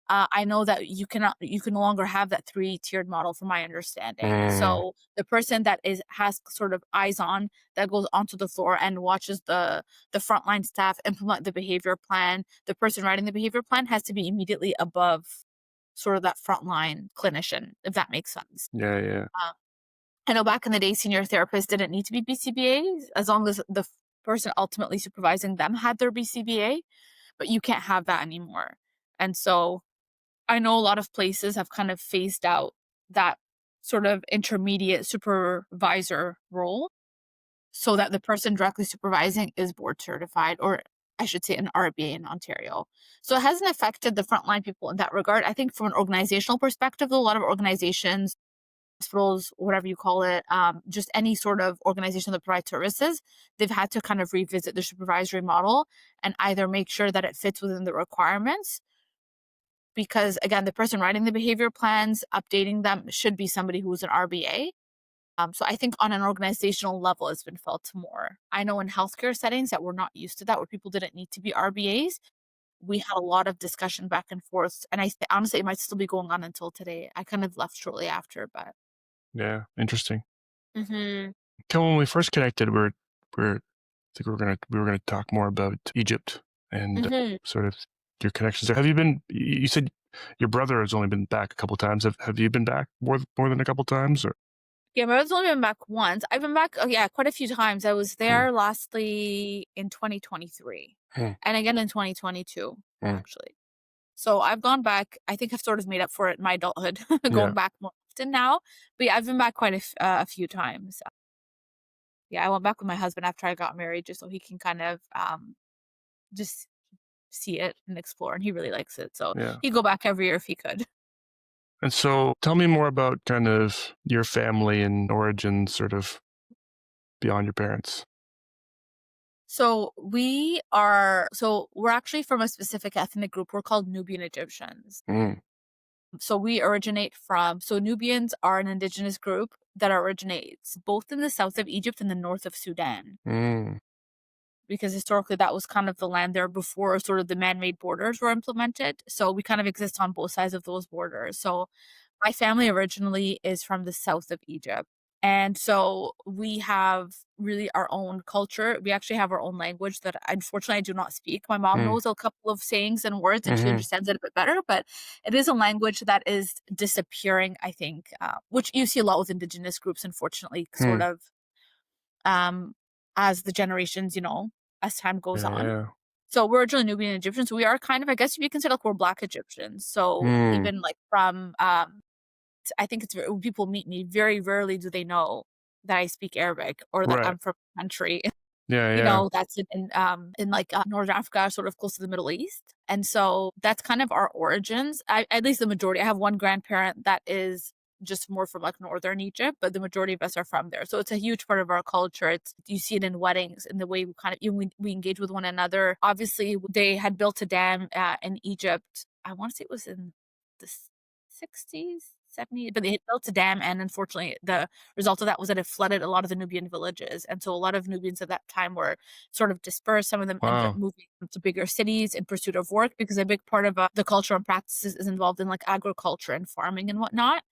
I know that you can no longer have that 3-tiered model from my understanding. So the person that has sort of eyes on, that goes onto the floor and watches the frontline staff implement the behavior plan, the person writing the behavior plan has to be immediately above sort of that frontline clinician, if that makes sense. Yeah. I know back in the day, senior therapists didn't need to be BCBAs as long as the person ultimately supervising them had their BCBA, but you can't have that anymore. And so I know a lot of places have kind of phased out that sort of intermediate supervisor role so that the person directly supervising is board certified, or I should say an RBA in Ontario. So it hasn't affected the frontline people in that regard. I think from an organizational perspective, though, a lot of organizations, hospitals, whatever you call it, just any sort of organization that provides services, they've had to kind of revisit their supervisory model and either make sure that it fits within the requirements, because again, the person writing the behavior plans, updating them should be somebody who's an RBA. So I think on an organizational level, it's been felt more. I know in healthcare settings that we're not used to that, where people didn't need to be RBAs. We had a lot of discussion back and forth, and honestly, it might still be going on until today. I kind of left shortly after, but Yeah, interesting. mm-hmm. When we first connected, I think we were gonna talk more about Egypt and sort of your connections there. Have you been? You said your brother has only been back a couple times. Have you been back more than a couple times? Or Yeah, my brother's only been back once. I've been back, quite a few times. I was there lastly in 2023 and again in 2022, actually. So I've gone back. I think I've sort of made up for it in my adulthood, going back more often now. But yeah, I've been back quite a few times. Yeah, I went back with my husband after I got married, just so he can kind of just see it and explore. And he really likes it. So he'd go back every year if he could. And so tell me more about kind of your family and origins, sort of beyond your parents. So we're actually from a specific ethnic group. We're called Nubian Egyptians. So we originate so Nubians are an indigenous group that originates both in the south of Egypt and the north of Sudan. Because historically that was kind of the land there before sort of the man-made borders were implemented. So we kind of exist on both sides of those borders. So my family originally is from the south of Egypt. And so we have really our own culture. We actually have our own language that unfortunately I do not speak. My mom knows a couple of sayings and words and she understands it a bit better, but it is a language that is disappearing, I think, which you see a lot with indigenous groups, unfortunately, sort of as the generations, as time goes on. Yeah. So we're originally Nubian Egyptians. So we are kind of, I guess you can say, like, we're Black Egyptians. So even like from, I think it's when people meet me, very rarely do they know that I speak Arabic or that I'm from a country. That's in Northern Africa, sort of close to the Middle East. And so that's kind of our origins. At least the majority. I have one grandparent that is just more from like northern Egypt, but the majority of us are from there. So it's a huge part of our culture. You see it in weddings, in the way we kind of we engage with one another. Obviously, they had built a dam in Egypt. I want to say it was in the 60s. 70s, but they had built a dam, and unfortunately the result of that was that it flooded a lot of the Nubian villages, and so a lot of Nubians at that time were sort of dispersed. Some of them ended up moving to bigger cities in pursuit of work, because a big part of the culture and practices is involved in like agriculture and farming and whatnot.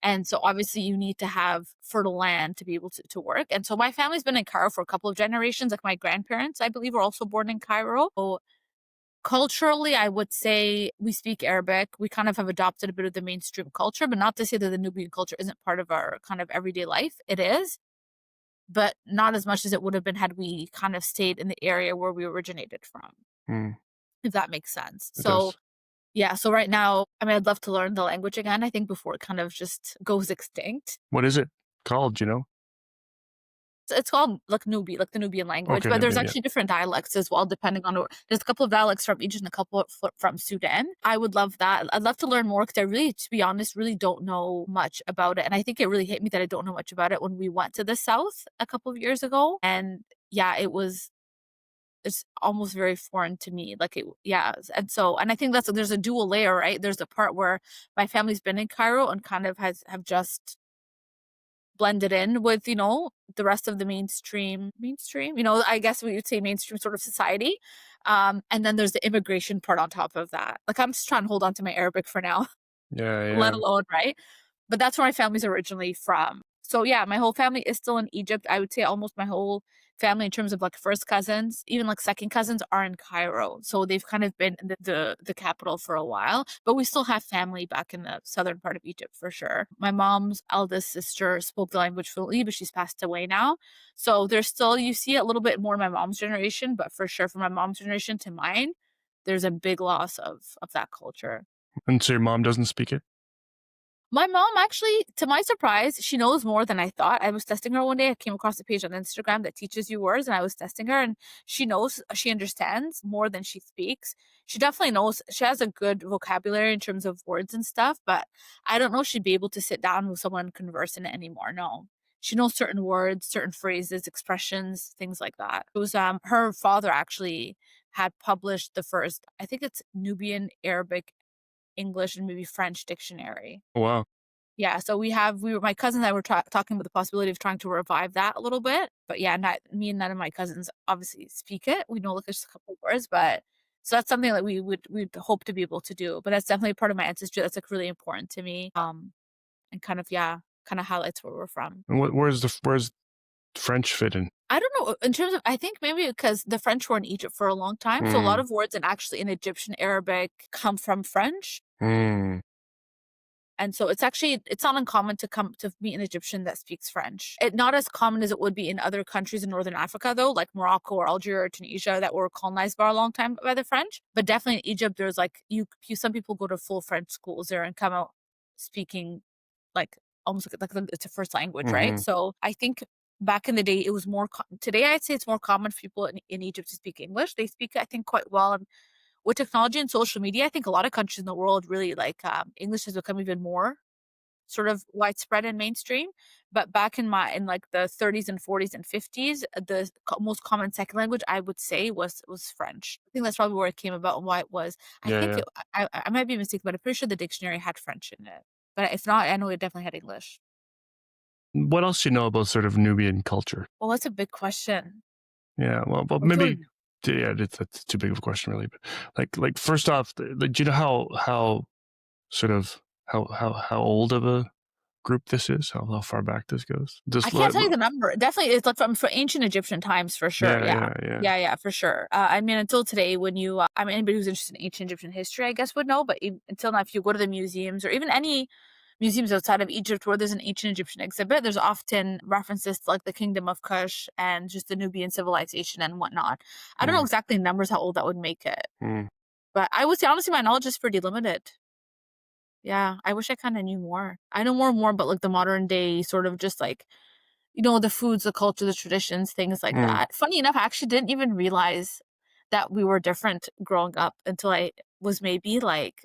And so obviously you need to have fertile land to be able to work. And so my family's been in Cairo for a couple of generations. Like my grandparents, I believe, were also born in Cairo. So culturally, I would say we speak Arabic. We kind of have adopted a bit of the mainstream culture, but not to say that the Nubian culture isn't part of our kind of everyday life. It is, but not as much as it would have been had we kind of stayed in the area where we originated from, if that makes sense. So right now, I mean, I'd love to learn the language again, I think, before it kind of just goes extinct. What is it called, It's called like Nubi, like the Nubian language, Okay, but there's Nubian, yeah. actually different dialects as well, depending on there's a couple of dialects from Egypt and a couple from Sudan. I would love that. I'd love to learn more because I really, to be honest, really don't know much about it. And I think it really hit me that I don't know much about it when we went to the South a couple of years ago. And yeah, it's almost very foreign to me. Like and I think there's a dual layer, right? There's a part where my family's been in Cairo and kind of have just blended in with, the rest of the mainstream, I guess we would say mainstream sort of society. And then there's the immigration part on top of that. Like, I'm just trying to hold on to my Arabic for now, Yeah, let alone, right? But that's where my family's originally from. So yeah, my whole family is still in Egypt. I would say almost my whole family in terms of like first cousins, even like second cousins, are in Cairo. So they've kind of been in the capital for a while, but we still have family back in the southern part of Egypt for sure. My mom's eldest sister spoke the language fluently, but she's passed away now. So there's still, you see it a little bit more in my mom's generation, but for sure from my mom's generation to mine, there's a big loss of that culture. And so your mom doesn't speak it? My mom actually, to my surprise, she knows more than I thought. I was testing her one day. I came across a page on Instagram that teaches you words, and I was testing her, and she understands more than she speaks. She definitely knows. She has a good vocabulary in terms of words and stuff, but I don't know if she'd be able to sit down with someone and converse in it anymore. No. She knows certain words, certain phrases, expressions, things like that. It was her father actually had published the first, I think it's Nubian, Arabic, English, and maybe French dictionary. Wow. Yeah, so my cousin and I were talking about the possibility of trying to revive that a little bit. But yeah, me and none of my cousins obviously speak it. We know like just a couple of words, but so that's something that we'd hope to be able to do. But that's definitely part of my ancestry that's like really important to me. And kind of highlights where we're from. And where's French fit in? I don't know. In terms of, I think maybe because the French were in Egypt for a long time, so a lot of words actually in Egyptian Arabic come from French. And so it's not uncommon to meet an Egyptian that speaks French. Not as common as it would be in other countries in Northern Africa, though, like Morocco or Algeria or Tunisia that were colonized for a long time by the French. But definitely in Egypt, there's like, some people go to full French schools there and come out speaking like almost like it's a first language, right? So I think back in the day, it was more, today I'd say it's more common for people in Egypt to speak English. They speak, I think, quite well. And with technology and social media, I think a lot of countries in the world really like English has become even more sort of widespread and mainstream. But back in like the 30s and 40s and 50s, the most common second language I would say was French. I think that's probably where it came about and why it was. I might be mistaken, but I'm pretty sure the dictionary had French in it. But if not, I know it definitely had English. What else do you know about sort of Nubian culture? Well, that's a big question. Yeah, well maybe. Yeah, that's too big of a question, really. But like first off, do you know how old of a group this is? How far back this goes? I can't tell you the number. Definitely, it's like from ancient Egyptian times for sure. Yeah, for sure. I mean, until today, when anybody who's interested in ancient Egyptian history, I guess would know. But until now, if you go to the museums or even any museums outside of Egypt where there's an ancient Egyptian exhibit, there's often references to like the kingdom of Kush and just the Nubian civilization and whatnot. I don't know exactly numbers how old that would make it. But I would say, honestly, my knowledge is pretty limited. Yeah, I wish I kind of knew more. I know more about like the modern day sort of just like, the foods, the culture, the traditions, things like that. Funny enough, I actually didn't even realize that we were different growing up until I was maybe like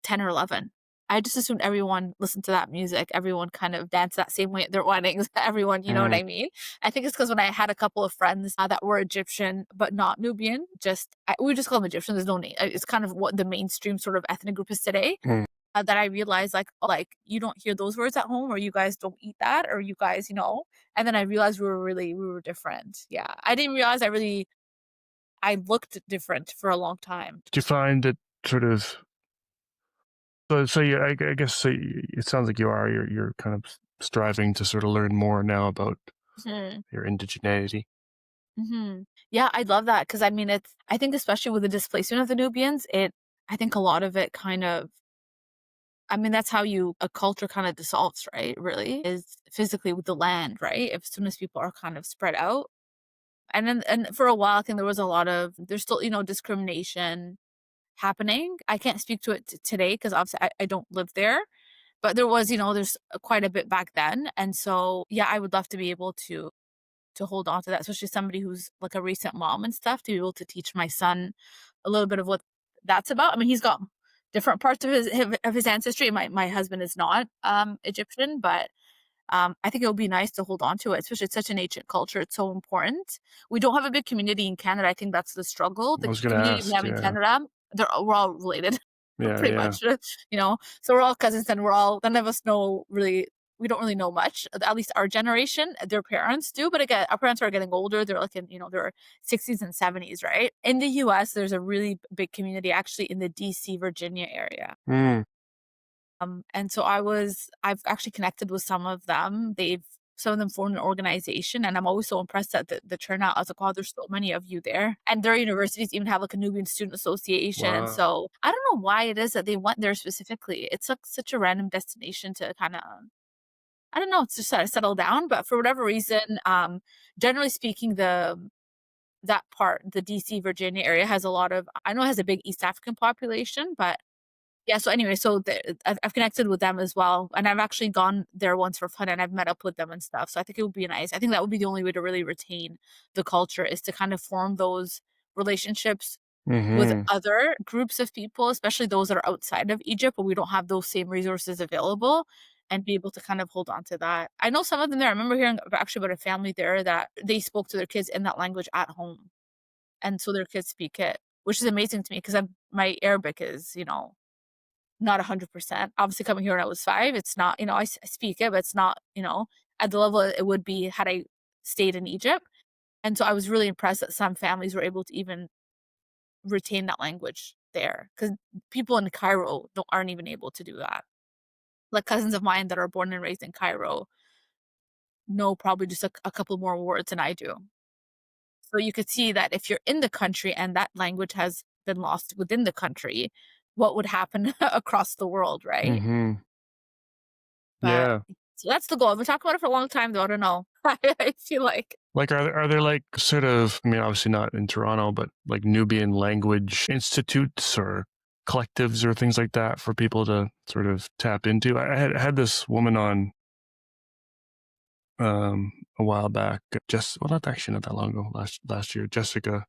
10 or 11. I just assumed everyone listened to that music. Everyone kind of danced that same way at their weddings. Everyone, you know what I mean? I think it's because when I had a couple of friends that were Egyptian, but not Nubian, we just call them Egyptian. There's no name. It's kind of what the mainstream sort of ethnic group is today. That I realized like you don't hear those words at home, or you guys don't eat that, or you guys, and then I realized we were different. Yeah. I didn't realize I looked different for a long time. Do you find that sort of, so I guess it sounds like you're kind of striving to sort of learn more now about your indigeneity. Yeah, I love that because I mean, I think especially with the displacement of the Nubians, I think a lot of it kind of, I mean, that's how a culture kind of dissolves, right? Really is physically with the land, right? As soon as people are kind of spread out. And for a while, I think there's still, discrimination happening. I can't speak to it today because obviously I don't live there, But there was, there's quite a bit back then. And so, yeah, I would love to be able to hold on to that, especially somebody who's like a recent mom and stuff, to be able to teach my son a little bit of what that's about. I mean, he's got different parts of his ancestry. My husband is not Egyptian, but I think it would be nice to hold on to it, especially it's such an ancient culture. It's so important. We don't have a big community in Canada. I think that's the struggle. The I was going to community we ask. have in Canada, we're all related, Yeah, pretty yeah. much, So we're all cousins, and none of us know really. We don't really know much. At least our generation, their parents do. But again, our parents are getting older. They're like in, their 60s and 70s, right? In the US, there's a really big community actually in the DC, Virginia area. And so I've actually connected with some of them. Some of them formed an organization, and I'm always so impressed at the turnout. I was like, wow, there's so many of you there. And their universities even have like a Nubian Student Association. Wow. So I don't know why it is that they went there specifically. It's like such a random destination to kind of, I don't know, it's just settle down. But for whatever reason, generally speaking, the DC, Virginia area has I know it has a big East African population, but yeah, so anyway, I've connected with them as well. And I've actually gone there once for fun, and I've met up with them and stuff. So I think it would be nice. I think that would be the only way to really retain the culture, is to kind of form those relationships with other groups of people, especially those that are outside of Egypt, but we don't have those same resources available, and be able to kind of hold on to that. I know some of them there. I remember hearing actually about a family there that they spoke to their kids in that language at home. And so their kids speak it, which is amazing to me, because my Arabic is, not 100%. Obviously, coming here when I was 5, it's not, I speak it, but it's not, at the level it would be had I stayed in Egypt. And so I was really impressed that some families were able to even retain that language there, because people in Cairo aren't even able to do that. Like cousins of mine that are born and raised in Cairo know probably just a couple more words than I do. So you could see that if you're in the country and that language has been lost within the country, what would happen across the world, right? But, Yeah. so that's the goal. I've been talking about it for a long time, though. I don't know. I feel like. Like, are there like sort of, I mean, obviously not in Toronto, but like Nubian language institutes or collectives or things like that for people to sort of tap into? I had this woman on a while back, not that long ago, last year, Jessica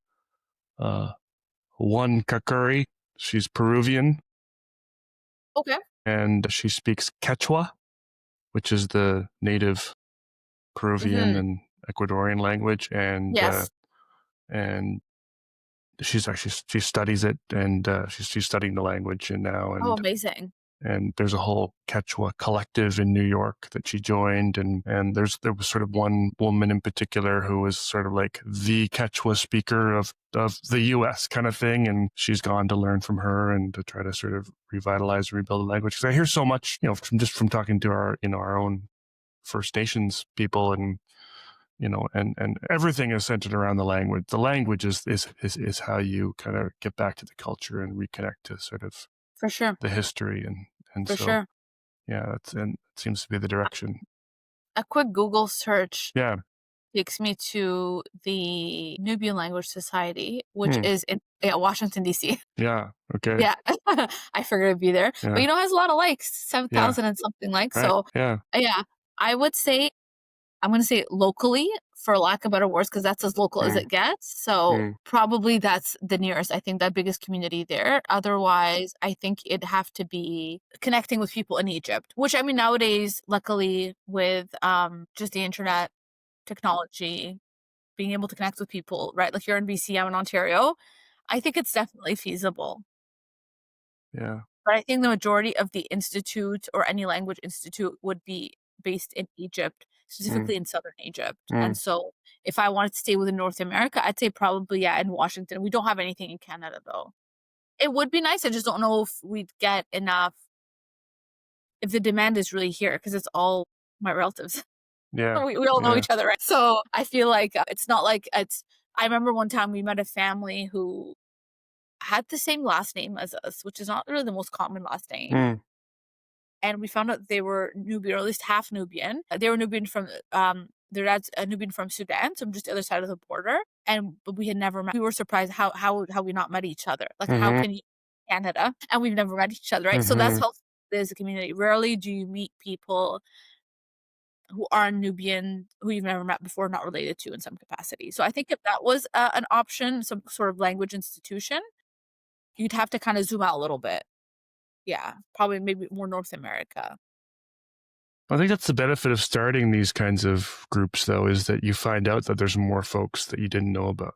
One Kakuri. She's Peruvian. Okay. And she speaks Quechua, which is the native Peruvian and Ecuadorian language. And yes. And she studies it, and she's studying the language now. And, amazing. And there's a whole Quechua collective in New York that she joined, and there was sort of one woman in particular who was sort of like the Quechua speaker of the U.S. kind of thing, and she's gone to learn from her and to try to sort of revitalize, rebuild the language. Because I hear so much, from talking to our own First Nations people, and and everything is centered around the language. The language is how you kind of get back to the culture and reconnect to sort of for sure the history, and for so sure. Yeah, and it seems to be the direction. A quick Google search takes me to the Nubian Language Society, which is in Washington, D.C. Yeah, okay. Yeah, I figured it'd be there. Yeah. But it has a lot of likes, 7,000 and something likes. Right. So yeah, I would say, I'm going to say locally, for lack of better words, because that's as local as it gets. So probably that's the nearest, I think, that biggest community there. Otherwise, I think it'd have to be connecting with people in Egypt, which, I mean, nowadays, luckily, with just the internet technology, being able to connect with people, right? Like you're in BC, I'm in Ontario. I think it's definitely feasible. Yeah. But I think the majority of the institute or any language institute would be based in Egypt, specifically in southern Egypt. And so if I wanted to stay within North America, I'd say probably, in Washington. We don't have anything in Canada, though. It would be nice. I just don't know if we'd get enough, if the demand is really here, because it's all my relatives. Yeah. we all know each other, right? So I feel like it's not like I remember one time we met a family who had the same last name as us, which is not really the most common last name. And we found out they were Nubian, or at least half Nubian. They were Nubian from, their dad's a Nubian from Sudan, so just the other side of the border. But we had never met. We were surprised how we not met each other. Like, how can you Canada and we've never met each other, right? So that's how as a community. Rarely do you meet people who are Nubian, who you've never met before, not related to in some capacity. So I think if that was an option, some sort of language institution, you'd have to kind of zoom out a little bit. Yeah, probably maybe more North America. I think that's the benefit of starting these kinds of groups, though, is that you find out that there's more folks that you didn't know about.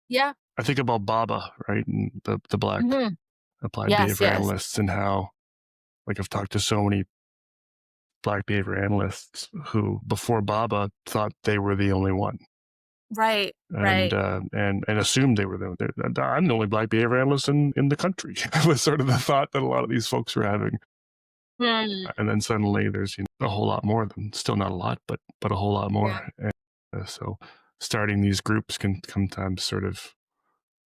Yeah. I think about BABA, right? And the Black Applied Yes, Behavior yes. Analysts, and how, like, I've talked to so many Black behavior analysts who, before BABA, thought they were the only one. Right, And right. and assumed they were I'm the only Black behavior analyst in the country. Was sort of the thought that a lot of these folks were having. Hmm. And then suddenly there's a whole lot more of them. Still not a lot, but a whole lot more. Yeah. And, so starting these groups can sometimes sort of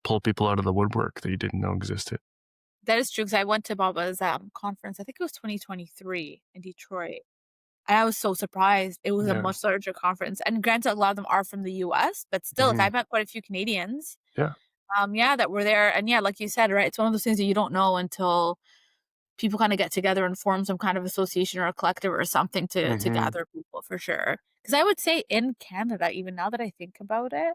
pull people out of the woodwork that you didn't know existed. That is true, because I went to Baba's conference, I think it was 2023 in Detroit. And I was so surprised. It was a much larger conference. And granted, a lot of them are from the US, but still, like, I met quite a few Canadians. Yeah. That were there. And yeah, like you said, right, it's one of those things that you don't know until people kind of get together and form some kind of association or a collective or something to gather people, for sure. Because I would say in Canada, even now that I think about it,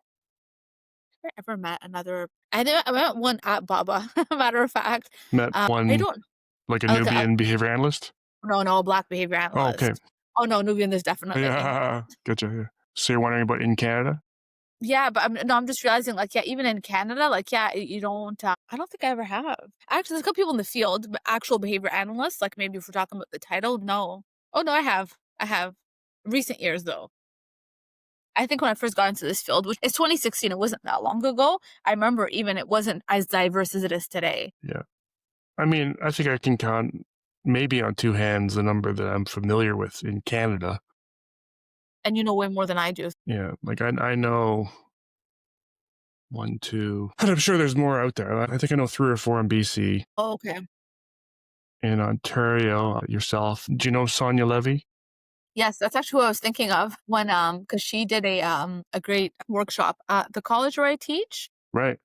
I ever met another. I met one at Baba. Matter of fact, Met one, I don't like a Nubian behavior analyst. No, a Black behavior analyst. Oh, okay. Oh no, Nubian. There's definitely. Yeah, gotcha. Yeah. So you're wondering about in Canada? Yeah, but I'm just realizing, like, yeah, even in Canada, like, yeah, you don't. I don't think I ever have. Actually, there's a couple people in the field, but actual behavior analysts, like maybe if we're talking about the title, no. Oh no, I have. Recent years though. I think when I first got into this field, which is 2016, it wasn't that long ago. I remember even it wasn't as diverse as it is today. Yeah. I mean, I think I can count maybe on two hands the number that I'm familiar with in Canada. And you know way more than I do. Yeah, like I know 1, 2, and I'm sure there's more out there. I think I know 3 or 4 in BC. Oh, okay. In Ontario, yourself. Do you know Sonia Levy? Yes, that's actually what I was thinking of when because she did a great workshop at the college where I teach. Right.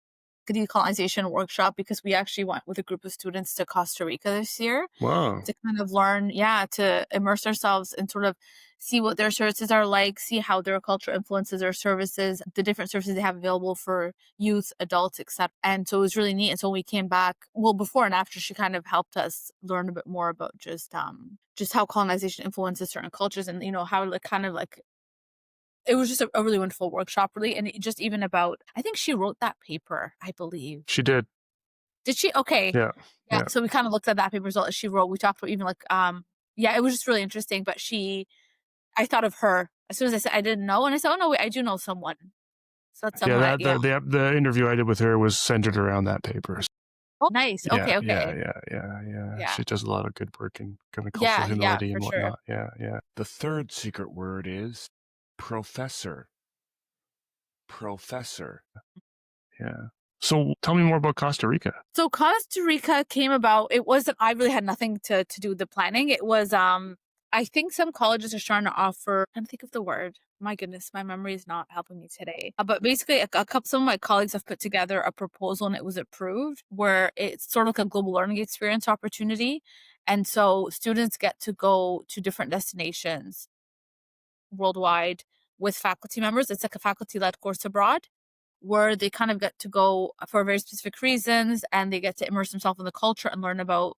Decolonization workshop, because we actually went with a group of students to Costa Rica this year. Wow. To kind of learn, to immerse ourselves and sort of see what their services are like, see how their culture influences their services, the different services they have available for youth, adults, etc. And so it was really neat. And so when we came back, well, before and after, she kind of helped us learn a bit more about just how colonization influences certain cultures, and how it was just a really wonderful workshop, really. And just even about, I think she wrote that paper, I believe. She did. Did she? Okay. Yeah. So we kind of looked at that paper result that she wrote. We talked about even it was just really interesting. But I thought of her as soon as I said I didn't know. And I said, oh no, wait, I do know someone. So that's someone. The interview I did with her was centered around that paper. Oh, nice. Okay. Yeah. She does a lot of good work in kind of cultural humility and whatnot. Sure. Yeah. The third secret word is professor. Yeah. So tell me more about Costa Rica. So Costa Rica came about, I really had nothing to do with the planning. It was, I think some colleges are starting to offer, I'm trying to think of the word. My goodness, my memory is not helping me today. But basically, some of my colleagues have put together a proposal and it was approved, where it's sort of like a global learning experience opportunity. And so students get to go to different destinations worldwide with faculty members. It's like a faculty-led course abroad, where they kind of get to go for very specific reasons, and they get to immerse themselves in the culture and learn about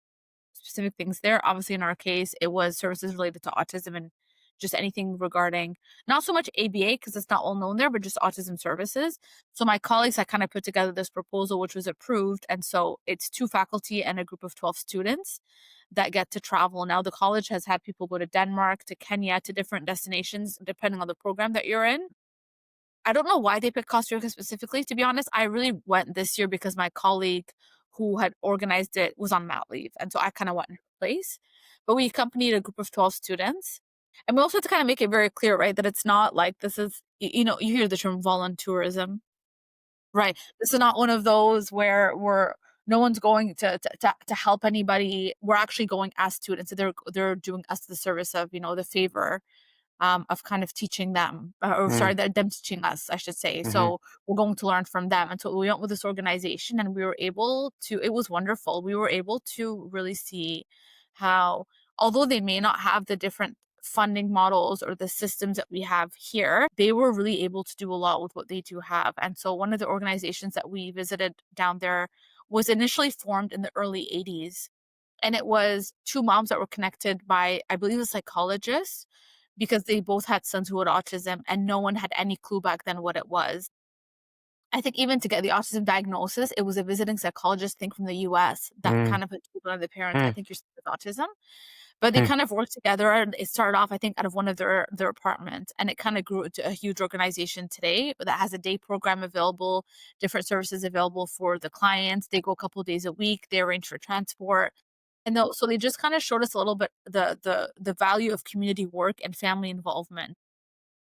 specific things there. Obviously, in our case, it was services related to autism and just anything regarding, not so much ABA because it's not well known there, but just autism services. So my colleagues had kind of put together this proposal, which was approved. And so it's 2 faculty and a group of 12 students that get to travel. Now the college has had people go to Denmark, to Kenya, to different destinations, depending on the program that you're in. I don't know why they picked Costa Rica specifically, to be honest. I really went this year because my colleague who had organized it was on mat leave. And so I kind of went in her place. But we accompanied a group of 12 students. And we also had to kind of make it very clear, right, that it's not like this is, you hear the term voluntourism, right? This is not one of those where no one's going to help anybody. We're actually going as students. So they're doing us the service of, the favor of kind of teaching them, or sorry, them teaching us, I should say. Mhm. So we're going to learn from them. And so we went with this organization, and we were able to, it was wonderful. We were able to really see how, although they may not have the different funding models or the systems that we have here, they were really able to do a lot with what they do have. And so one of the organizations that we visited down there was initially formed in the early 80s. And it was two moms that were connected by, I believe, a psychologist, because they both had sons who had autism, and no one had any clue back then what it was. I think even to get the autism diagnosis, it was a visiting psychologist, I think from the US, that kind of had told one of the parents, I think your son has autism. But they kind of worked together, and it started off, I think, out of one of their apartments, and it kind of grew into a huge organization today that has a day program available, different services available for the clients. They go a couple of days a week. They arrange for transport. And so they just kind of showed us a little bit the value of community work and family involvement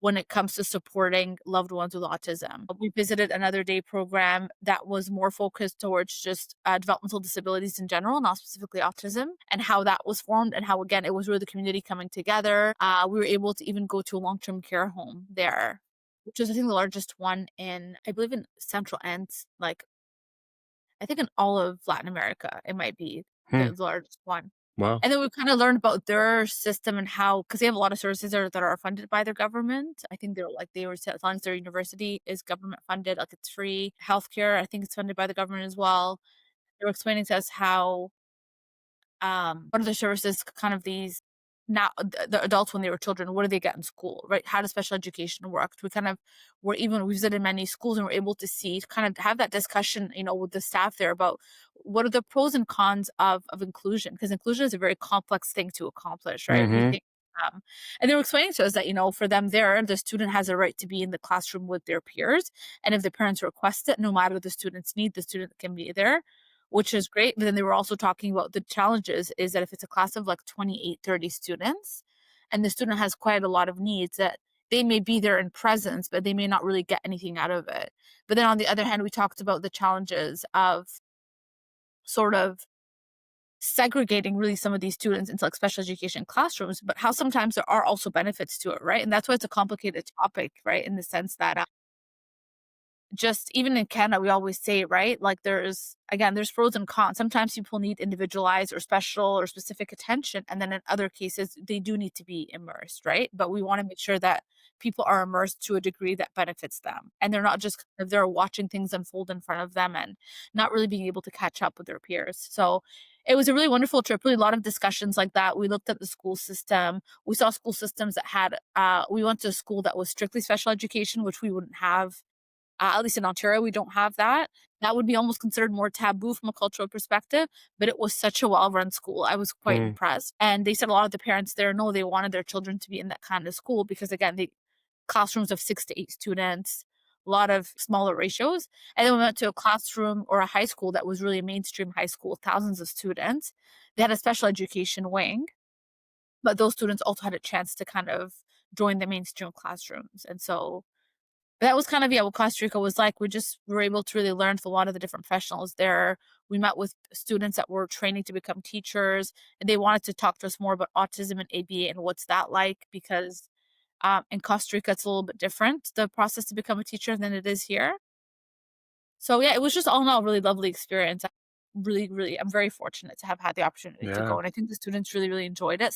when it comes to supporting loved ones with autism. We visited another day program that was more focused towards just developmental disabilities in general, not specifically autism, and how that was formed, and how, again, it was really the community coming together. We were able to even go to a long-term care home there, which is, I think, the largest one in, I believe, in Central and, like, I think in all of Latin America, it might be the largest one. Wow. And then we kind of learned about their system and how, because they have a lot of services that are funded by their government. I think they were, as long as their university is government funded, like it's free. Healthcare, I think it's funded by the government as well. They were explaining to us how what are the services, kind of these, now the adults when they were children, what do they get in school, right? How does special education work? We kind of we visited many schools, and we're able to see, kind of have that discussion, with the staff there about what are the pros and cons of inclusion, because inclusion is a very complex thing to accomplish, right? We think, and they were explaining to us that, for them there, the student has a right to be in the classroom with their peers, and if the parents request it, no matter the student's need, the student can be there, which is great. But then they were also talking about the challenges is that if it's a class of like 28, 30 students, and the student has quite a lot of needs, that they may be there in presence, but they may not really get anything out of it. But then on the other hand, we talked about the challenges of sort of segregating really some of these students into like special education classrooms, but how sometimes there are also benefits to it, right? And that's why it's a complicated topic, right? In the sense that just even in Canada, we always say, right, like there's pros and cons. Sometimes people need individualized or special or specific attention. And then in other cases, they do need to be immersed, right? But we want to make sure that people are immersed to a degree that benefits them. And they're not just, they're watching things unfold in front of them and not really being able to catch up with their peers. So it was a really wonderful trip, really a lot of discussions like that. We looked at the school system. We saw school systems that had, we went to a school that was strictly special education, which we wouldn't have. At least in Ontario, we don't have that. That would be almost considered more taboo from a cultural perspective, but it was such a well-run school. I was quite impressed. And they said a lot of the parents there, no, they wanted their children to be in that kind of school because, again, the classrooms of 6 to 8 students, a lot of smaller ratios. And then we went to a classroom or a high school that was really a mainstream high school, thousands of students. They had a special education wing, but those students also had a chance to kind of join the mainstream classrooms. And so that was kind of, what Costa Rica was like. We were able to really learn from a lot of the different professionals there. We met with students that were training to become teachers, and they wanted to talk to us more about autism and ABA and what's that like, because in Costa Rica, it's a little bit different, the process to become a teacher, than it is here. So yeah, it was just all in all a really lovely experience. Really, really, I'm very fortunate to have had the opportunity to go. And I think the students really, really enjoyed it.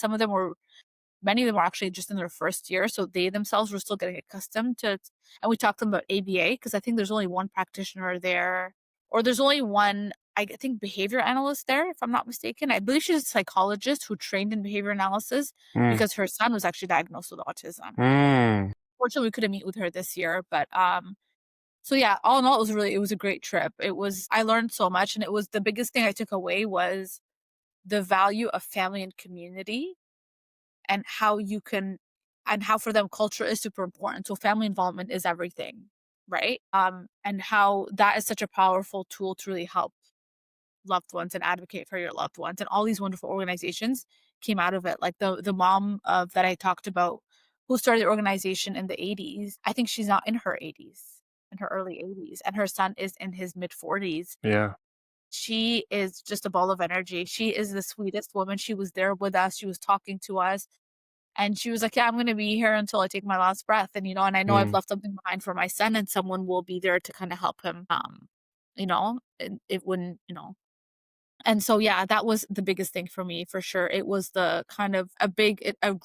Many of them were actually just in their first year, so they themselves were still getting accustomed to it. And we talked to them about ABA, because I think there's only one practitioner there, or there's only one, I think, behavior analyst there, if I'm not mistaken. I believe she's a psychologist who trained in behavior analysis because her son was actually diagnosed with autism. Fortunately, we couldn't meet with her this year, but so yeah, all in all, it was a great trip. I learned so much, and it was the biggest thing I took away was the value of family and community, and how for them culture is super important. So family involvement is everything, right? And how that is such a powerful tool to really help loved ones and advocate for your loved ones. And all these wonderful organizations came out of it. Like the mom that I talked about, who started the organization in the 80s, I think she's now in her 80s, in her early 80s, and her son is in his mid 40s. Yeah. She is just a ball of energy. She is the sweetest woman. She was there with us. She was talking to us. And she was like, yeah, I'm going to be here until I take my last breath. And, and I know I've left something behind for my son, and someone will be there to kind of help him, it wouldn't, And so, yeah, that was the biggest thing for me, for sure. It was the kind of a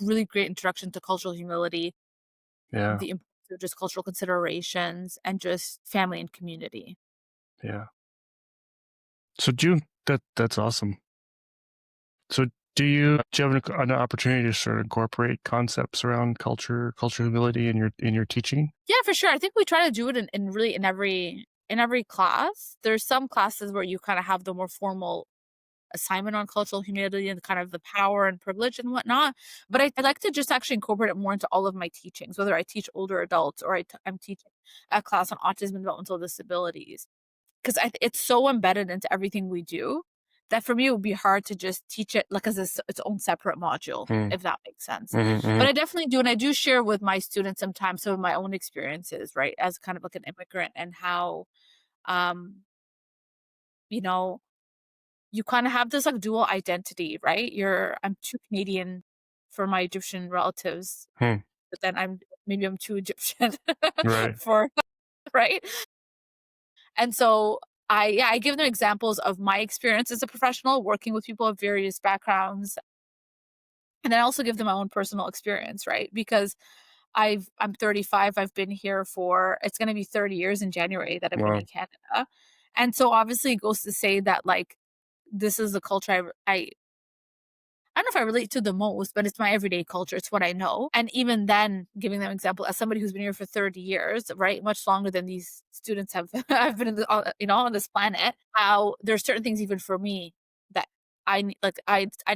really great introduction to cultural humility, Yeah. the importance of just cultural considerations and just family and community. Yeah. So June, that's awesome. So do you have an opportunity to sort of incorporate concepts around cultural humility in your teaching? Yeah, for sure. I think we try to do it in every class. There's some classes where you kind of have the more formal assignment on cultural humility and kind of the power and privilege and whatnot. But I like to just actually incorporate it more into all of my teachings, whether I teach older adults or I'm teaching a class on autism and developmental disabilities. Because it's so embedded into everything we do that for me it would be hard to just teach it like as its own separate module, if that makes sense. But I definitely do, and I do share with my students sometimes some of my own experiences, right, as kind of like an immigrant, and how, you kind of have this like dual identity, right? I'm too Canadian for my Egyptian relatives, but then I'm too Egyptian Right. for right. And so I give them examples of my experience as a professional working with people of various backgrounds. And I also give them my own personal experience, right? Because I'm 35. I've been here it's going to be 30 years in January that I've been in Canada. And so obviously it goes to say that like, this is the culture I don't know if I relate to the most, but it's my everyday culture. It's what I know. And even then, giving them an example as somebody who's been here for 30 years, right? Much longer than these students have I've been on this planet, how there's certain things even for me that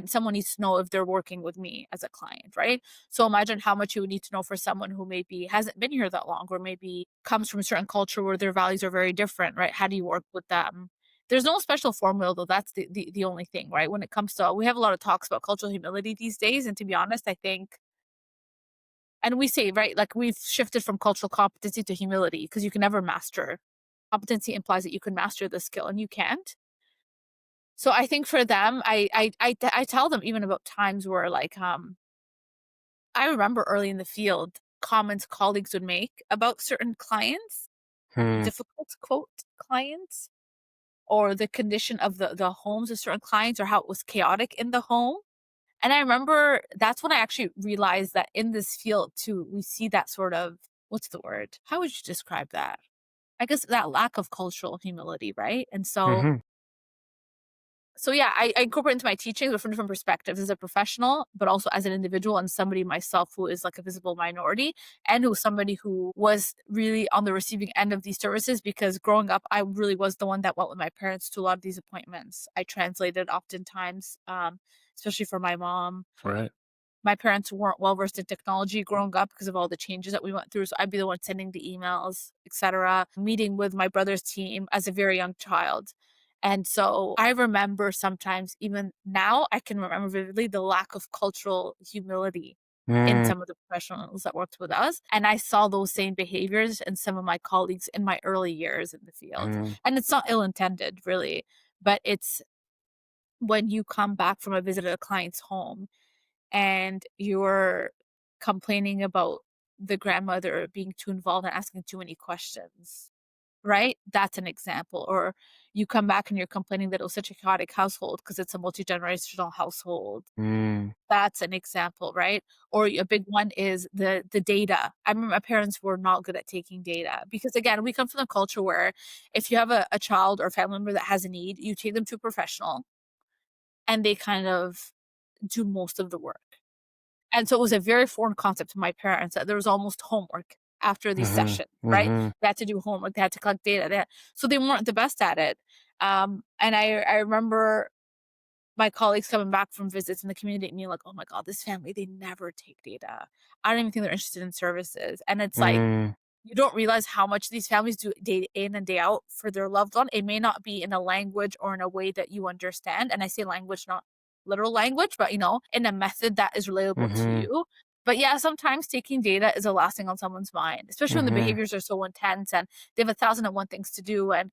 someone needs to know if they're working with me as a client, right? So imagine how much you would need to know for someone who maybe hasn't been here that long, or maybe comes from a certain culture where their values are very different, right? How do you work with them? There's no special formula, though. That's the only thing, right? When it comes to, we have a lot of talks about cultural humility these days. And to be honest, I think, and we say, right, like we've shifted from cultural competency to humility because you can never master. Competency implies that you can master the skill, and you can't. So I think for them, I tell them even about times where like, I remember early in the field, comments colleagues would make about certain clients, difficult quote clients, or the condition of the homes of certain clients, or how it was chaotic in the home. And I remember that's when I actually realized that in this field too, we see that sort of, what's the word? How would you describe that? I guess that lack of cultural humility, right? And so, so yeah, I incorporate into my teachings from different perspectives as a professional, but also as an individual and somebody myself who is like a visible minority, and who's somebody who was really on the receiving end of these services, because growing up, I really was the one that went with my parents to a lot of these appointments. I translated oftentimes, especially for my mom. Right. My parents weren't well versed in technology growing up because of all the changes that we went through. So I'd be the one sending the emails, etc., meeting with my brother's team as a very young child. And so I remember sometimes, even now, I can remember vividly the lack of cultural humility in some of the professionals that worked with us. And I saw those same behaviors in some of my colleagues in my early years in the field. And it's not ill-intended, really, but it's when you come back from a visit at a client's home and you're complaining about the grandmother being too involved and asking too many questions, right? That's an example. Or you come back and you're complaining that it was such a chaotic household because it's a multi-generational household. That's an example, right? Or a big one is the data. I remember my parents were not good at taking data because, again, we come from a culture where if you have a child or a family member that has a need, you take them to a professional and they kind of do most of the work. And so it was a very foreign concept to my parents that there was almost homework after these sessions, right? They had to do homework, they had to collect data. So they weren't the best at it. And I remember my colleagues coming back from visits in the community and being like, oh my God, this family, they never take data. I don't even think they're interested in services. And it's like, you don't realize how much these families do day in and day out for their loved one. It may not be in a language or in a way that you understand. And I say language, not literal language, but, in a method that is relatable to you. But yeah, sometimes taking data is a lasting on someone's mind, especially when the behaviors are so intense and they have 1,001 things to do. And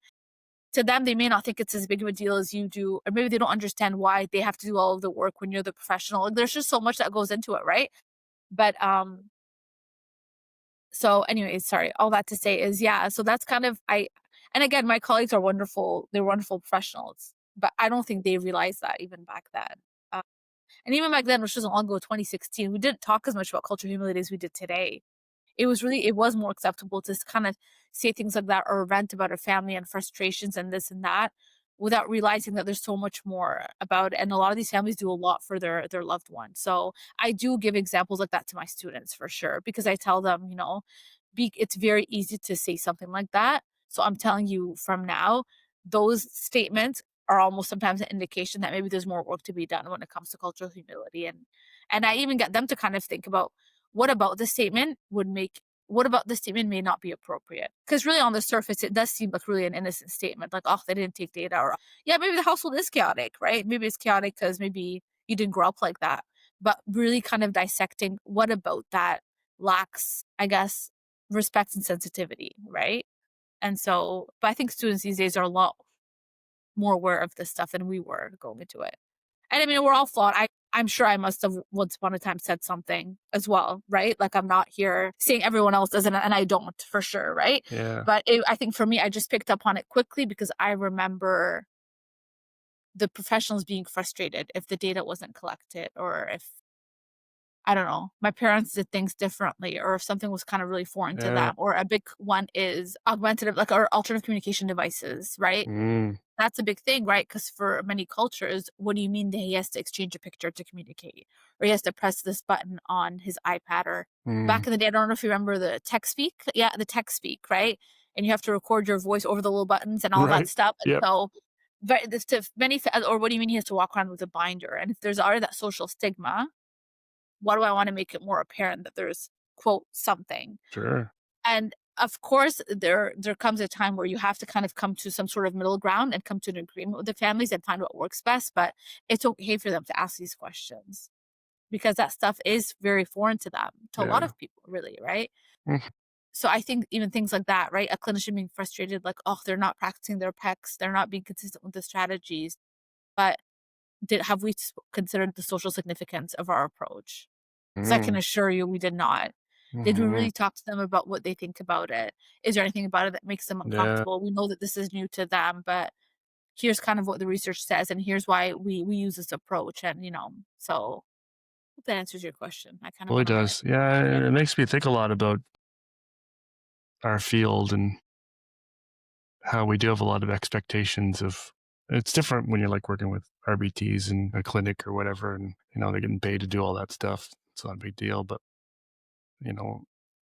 to them, they may not think it's as big of a deal as you do, or maybe they don't understand why they have to do all of the work when you're the professional. There's just so much that goes into it, right? But so anyways, sorry, all that to say is, yeah, so that's kind of, and again, my colleagues are wonderful. They're wonderful professionals, but I don't think they realized that even back then. Uh, and even back then, which was long ago, 2016, we didn't talk as much about cultural humility as we did today. It was more acceptable to kind of say things like that or rant about our family and frustrations and this and that without realizing that there's so much more about it. And a lot of these families do a lot for their loved ones. So I do give examples like that to my students for sure, because I tell them, it's very easy to say something like that. So I'm telling you from now, those statements are almost sometimes an indication that maybe there's more work to be done when it comes to cultural humility. And I even get them to kind of think about what about this statement may not be appropriate? Because really on the surface, it does seem like really an innocent statement, like, oh, they didn't take data, or yeah, maybe the household is chaotic, right? Maybe it's chaotic because maybe you didn't grow up like that. But really kind of dissecting what about that lacks, I guess, respect and sensitivity, right? And so, but I think students these days are a lot more aware of this stuff than we were going into it. And I mean, we're all flawed. I'm sure I must have once upon a time said something as well, right? Like, I'm not here saying everyone else doesn't, and I don't for sure, right? Yeah. But I think for me, I just picked up on it quickly because I remember the professionals being frustrated if the data wasn't collected, or if, I don't know, my parents did things differently, or if something was kind of really foreign to them. Or a big one is augmentative, like, or alternative communication devices, right? Mm. That's a big thing, right? Because for many cultures, what do you mean that he has to exchange a picture to communicate? Or he has to press this button on his iPad? Or back in the day, I don't know if you remember the text speak. Yeah, the text speak, right? And you have to record your voice over the little buttons and all that Right. stuff. And Yep. so, but this to many, or what do you mean he has to walk around with a binder? And if there's already that social stigma, why do I want to make it more apparent that there's, quote, something? Sure. And of course, there comes a time where you have to kind of come to some sort of middle ground and come to an agreement with the families and find what works best. But it's okay for them to ask these questions because that stuff is very foreign to them, to a lot Yeah. of people, really, right? Mhm. So I think even things like that, right? A clinician being frustrated, like, oh, they're not practicing their PECs, they're not being consistent with the strategies. But have we considered the social significance of our approach? Because I can Mm. assure you we did not. Did we Mhm. really talk to them about what they think about it? Is there anything about it that makes them Yeah. uncomfortable? We know that this is new to them, but here's kind of what the research says, and here's why we use this approach. And, so hope that answers your question. I kind of Well, it went on does. Yeah, Yeah. it makes me think a lot about our field and how we do have a lot of expectations of. It's different when you're like working with RBTs in a clinic or whatever, and they're getting paid to do all that stuff. It's not a big deal, but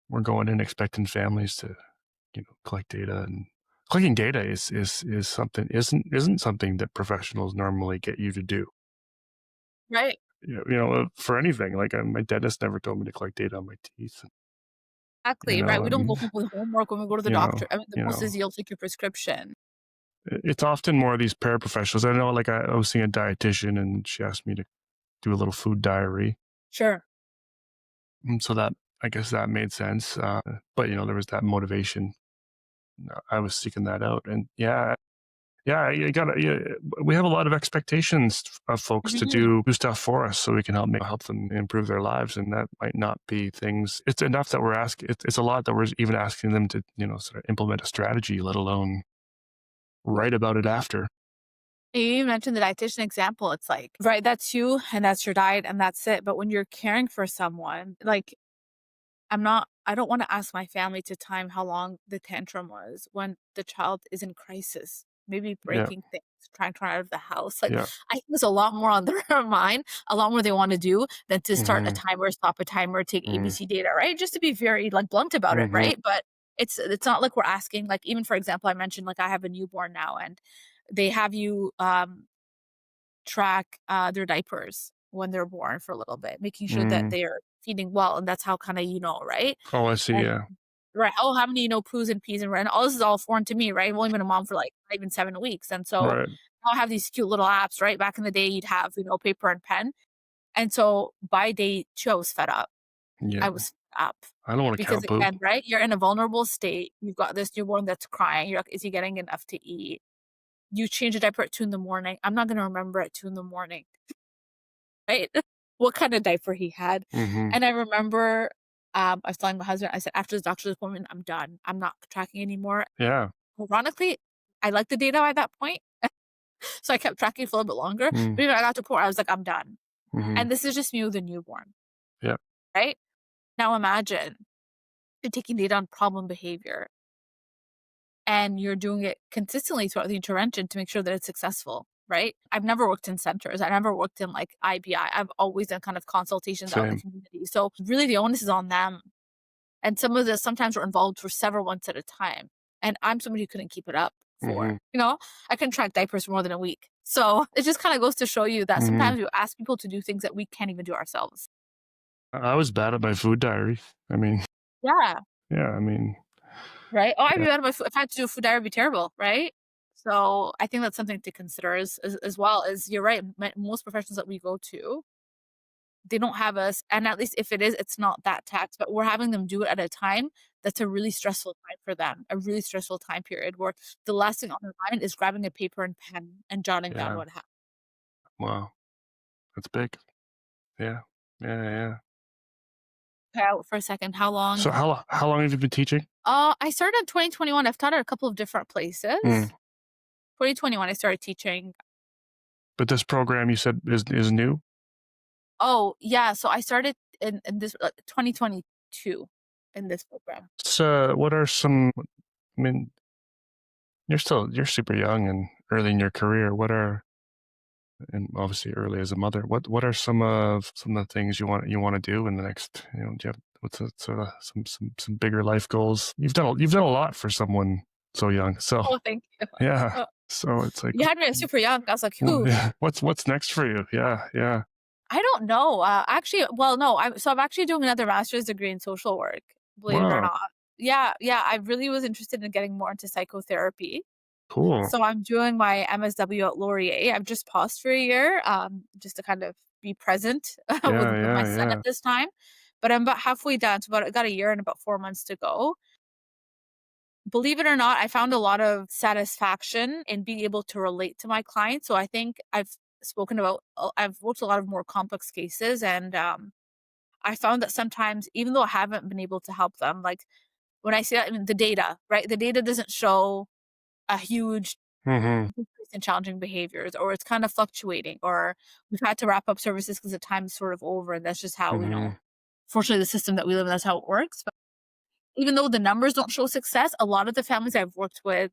we're going in expecting families to collect data, and collecting data is something isn't something that professionals normally get you to do. Right. For anything. Like my dentist never told me to collect data on my teeth. Exactly. Right. We don't go And home with homework when we go to the doctor. I mean, the most is you'll take your prescription. it's often more of these paraprofessionals. I know, like I was seeing a dietitian, and she asked me to do a little food diary. Sure. And so that, I guess that made sense. But there was that motivation. I was seeking that out, and yeah, you gotta. We have a lot of expectations of folks to do stuff for us, so we can help them improve their lives, and that might not be things. It's enough that we're asking. It's a lot that we're even asking them to, sort of implement a strategy, let alone write about it after. You mentioned the dietitian example. It's like, right, that's you and that's your diet and that's it. But when you're caring for someone, like, I don't want to ask my family to time how long the tantrum was when the child is in crisis, maybe breaking things, trying to run out of the house. Like, I think there's a lot more on their mind, a lot more they want to do than to start a timer, stop a timer, take ABC data, right? Just to be very like blunt about it, right? But it's not like we're asking, like, even for example, I mentioned, like, I have a newborn now, and they have you track their diapers when they're born for a little bit, making sure that they're feeding well, and that's how kind of right? Oh, I see. And, Yeah. right. Oh, how many poos and peas and all this is all foreign to me, right? I've only been a mom for like not even 7 weeks, and so Right. now I have these cute little apps, right? Back in the day, you'd have paper and pen, and so by day 2, I was fed up. Yeah. I was fed up I don't want to because count poop. again, right? You're in a vulnerable state. You've got this newborn that's crying. You're like, is he getting enough to eat? You change a diaper at 2 in the morning. I'm not gonna remember at 2 in the morning, right? what kind of diaper he had. Mm-hmm. And I remember I was telling my husband, I said, after the doctor's appointment, I'm done. I'm not tracking anymore. Yeah. Ironically, I liked the data at that point. So I kept tracking for a little bit longer. Mm. But even I got to a point where I was like, I'm done. Mm-hmm. And this is just me with a newborn. Yeah. Right? Now imagine you're taking data on problem behavior and you're doing it consistently throughout the intervention to make sure that it's successful. Right? I've never worked in centers. I never worked in like IBI. I've always done kind of consultations out in the Same. community. So really the onus is on them. And some of this sometimes we're involved for several months at a time. And I'm somebody who couldn't keep it up for, Mm-hmm. you know, I couldn't track diapers for more than a week. So it just kind of goes to show you that Mm-hmm. sometimes you ask people to do things that we can't even do ourselves. I was bad at my food diary. I mean, Yeah. yeah, I mean, Right. Oh, I'd be yeah. bad at my food. If I had to do a food diary, it'd be terrible. Right. So I think that's something to consider as well. As you're right. Most professions that we go to, they don't have us, and at least if it is, it's not that taxed, but we're having them do it at a time that's a really stressful time for them, a really stressful time period where the last thing on their mind is grabbing a paper and pen and jotting down Yeah. what happened. Wow. That's big. Yeah. Yeah, yeah. Okay, out for a second. How long? So how long have you been teaching? I started in 2021. I've taught at a couple of different places. 2021, I started teaching. But this program you said is new? Oh, yeah. So I started in this 2022 in this program. So what are some, I mean, you're super young and early in your career. What are, and obviously early as a mother, what are some of the things you want to do in the next, do you have, what's sort of some bigger life goals? You've done a lot for someone so young. So Oh, thank you. yeah. So it's like, You had me super young. I was like, who? yeah, what's next for you? Yeah. Yeah. I don't know. Actually, well, no. I'm actually doing another master's degree in social work. Believe it or Wow. not. Yeah. I really was interested in getting more into psychotherapy. Cool. So I'm doing my MSW at Laurier. I've just paused for a year, just to kind of be present with my son at this time. But I'm about halfway done. So I got a year and about 4 months to go. Believe it or not, I found a lot of satisfaction in being able to relate to my clients. So I think I've worked a lot of more complex cases, and I found that sometimes, even though I haven't been able to help them, like when I say that, I mean the data, right? The data doesn't show a huge increase in challenging behaviors, or it's kind of fluctuating, or we've had to wrap up services because the time's sort of over, and that's just how, fortunately, the system that we live in, that's how it works. But even though the numbers don't show success, a lot of the families I've worked with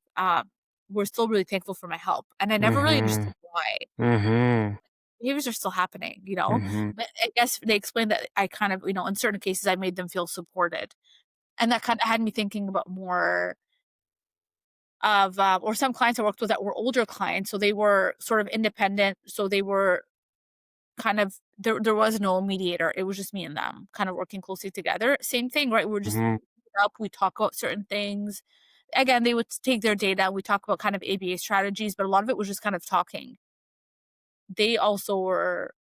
were still really thankful for my help. And I never really understood why. Behaviors are still happening, But I guess they explained that I kind of, in certain cases, I made them feel supported. And that kind of had me thinking about more of, or some clients I worked with that were older clients. So they were sort of independent. So they were kind of, there was no mediator. It was just me and them kind of working closely together. Same thing, right? We're just up, we talk about certain things. Again, they would take their data, we talk about kind of ABA strategies, but a lot of it was just kind of talking. They also were,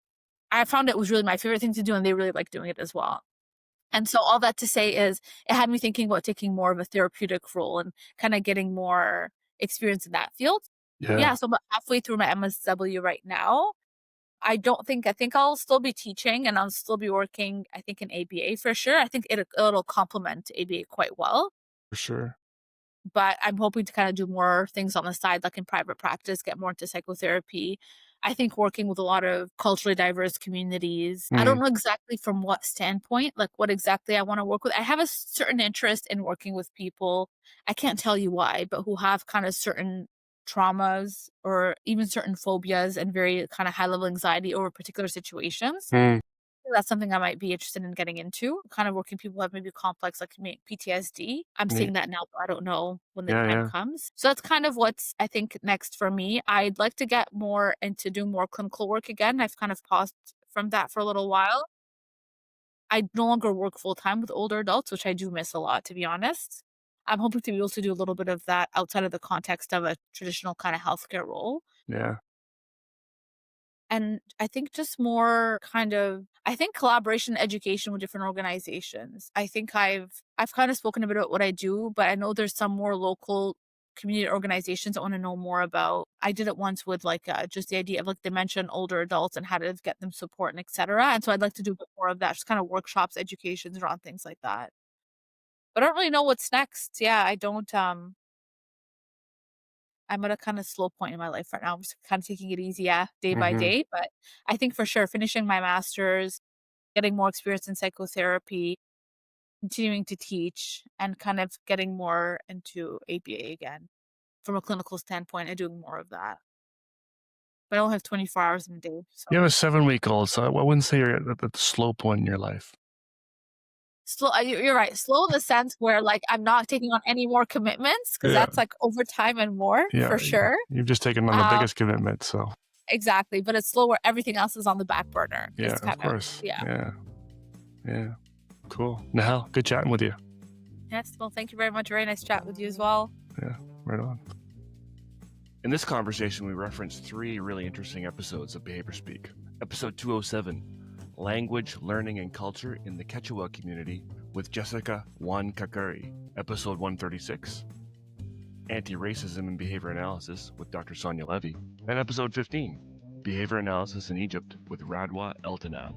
I found it was really my favorite thing to do, and they really liked doing it as well. And so all that to say is it had me thinking about taking more of a therapeutic role and kind of getting more experience in that field. Yeah, so I'm about halfway through my MSW right now. I think I'll still be teaching, and I'll still be working, I think, in ABA for sure. I think it'll complement ABA quite well. For sure. But I'm hoping to kind of do more things on the side, like in private practice, get more into psychotherapy. I think working with a lot of culturally diverse communities. I don't know exactly from what standpoint, like what exactly I want to work with. I have a certain interest in working with people, I can't tell you why, but who have kind of certain traumas or even certain phobias and very kind of high level anxiety over particular situations. That's something I might be interested in getting into, kind of working people who have maybe complex, like PTSD. I'm seeing that now, but I don't know when the time comes. So that's kind of what's, I think, next for me. I'd like to get more into doing more clinical work again. I've kind of paused from that for a little while. I no longer work full time with older adults, which I do miss a lot, to be honest. I'm hoping to be able to do a little bit of that outside of the context of a traditional kind of healthcare role. Yeah. And I think just more kind of, I think collaboration and education with different organizations. I think I've kind of spoken a bit about what I do, but I know there's some more local community organizations I want to know more about. I did it once with like just the idea of like dementia in older adults and how to get them support and etc. And so I'd like to do a bit more of that, just kind of workshops, educations around things like that. But I don't really know what's next. Yeah, I don't. I'm at a kind of slow point in my life right now. I'm just kind of taking it easy, day by day. But I think for sure finishing my master's, getting more experience in psychotherapy, continuing to teach, and kind of getting more into ABA again from a clinical standpoint and doing more of that. But I don't have 24 hours in a day. So. You have a 7-week-old, so I wouldn't say you're at the slow point in your life. Slow, you're right. Slow in the sense where like I'm not taking on any more commitments because that's like overtime and more for sure. You've just taken on the biggest commitment, so. Exactly, but it's slow where everything else is on the back burner. Yeah, of course. Yeah. Cool. Nehal, good chatting with you. Yes, well, thank you very much. Very nice chat with you as well. Yeah, right on. In this conversation, we referenced 3 really interesting episodes of Behavior Speak. Episode 207, Language, Learning, and Culture in the Quechua Community with Jessica Juan Kakuri. Episode 136, Anti-Racism and Behavior Analysis with Dr. Sonia Levy. And episode 15, Behavior Analysis in Egypt with Radwa Eltanab.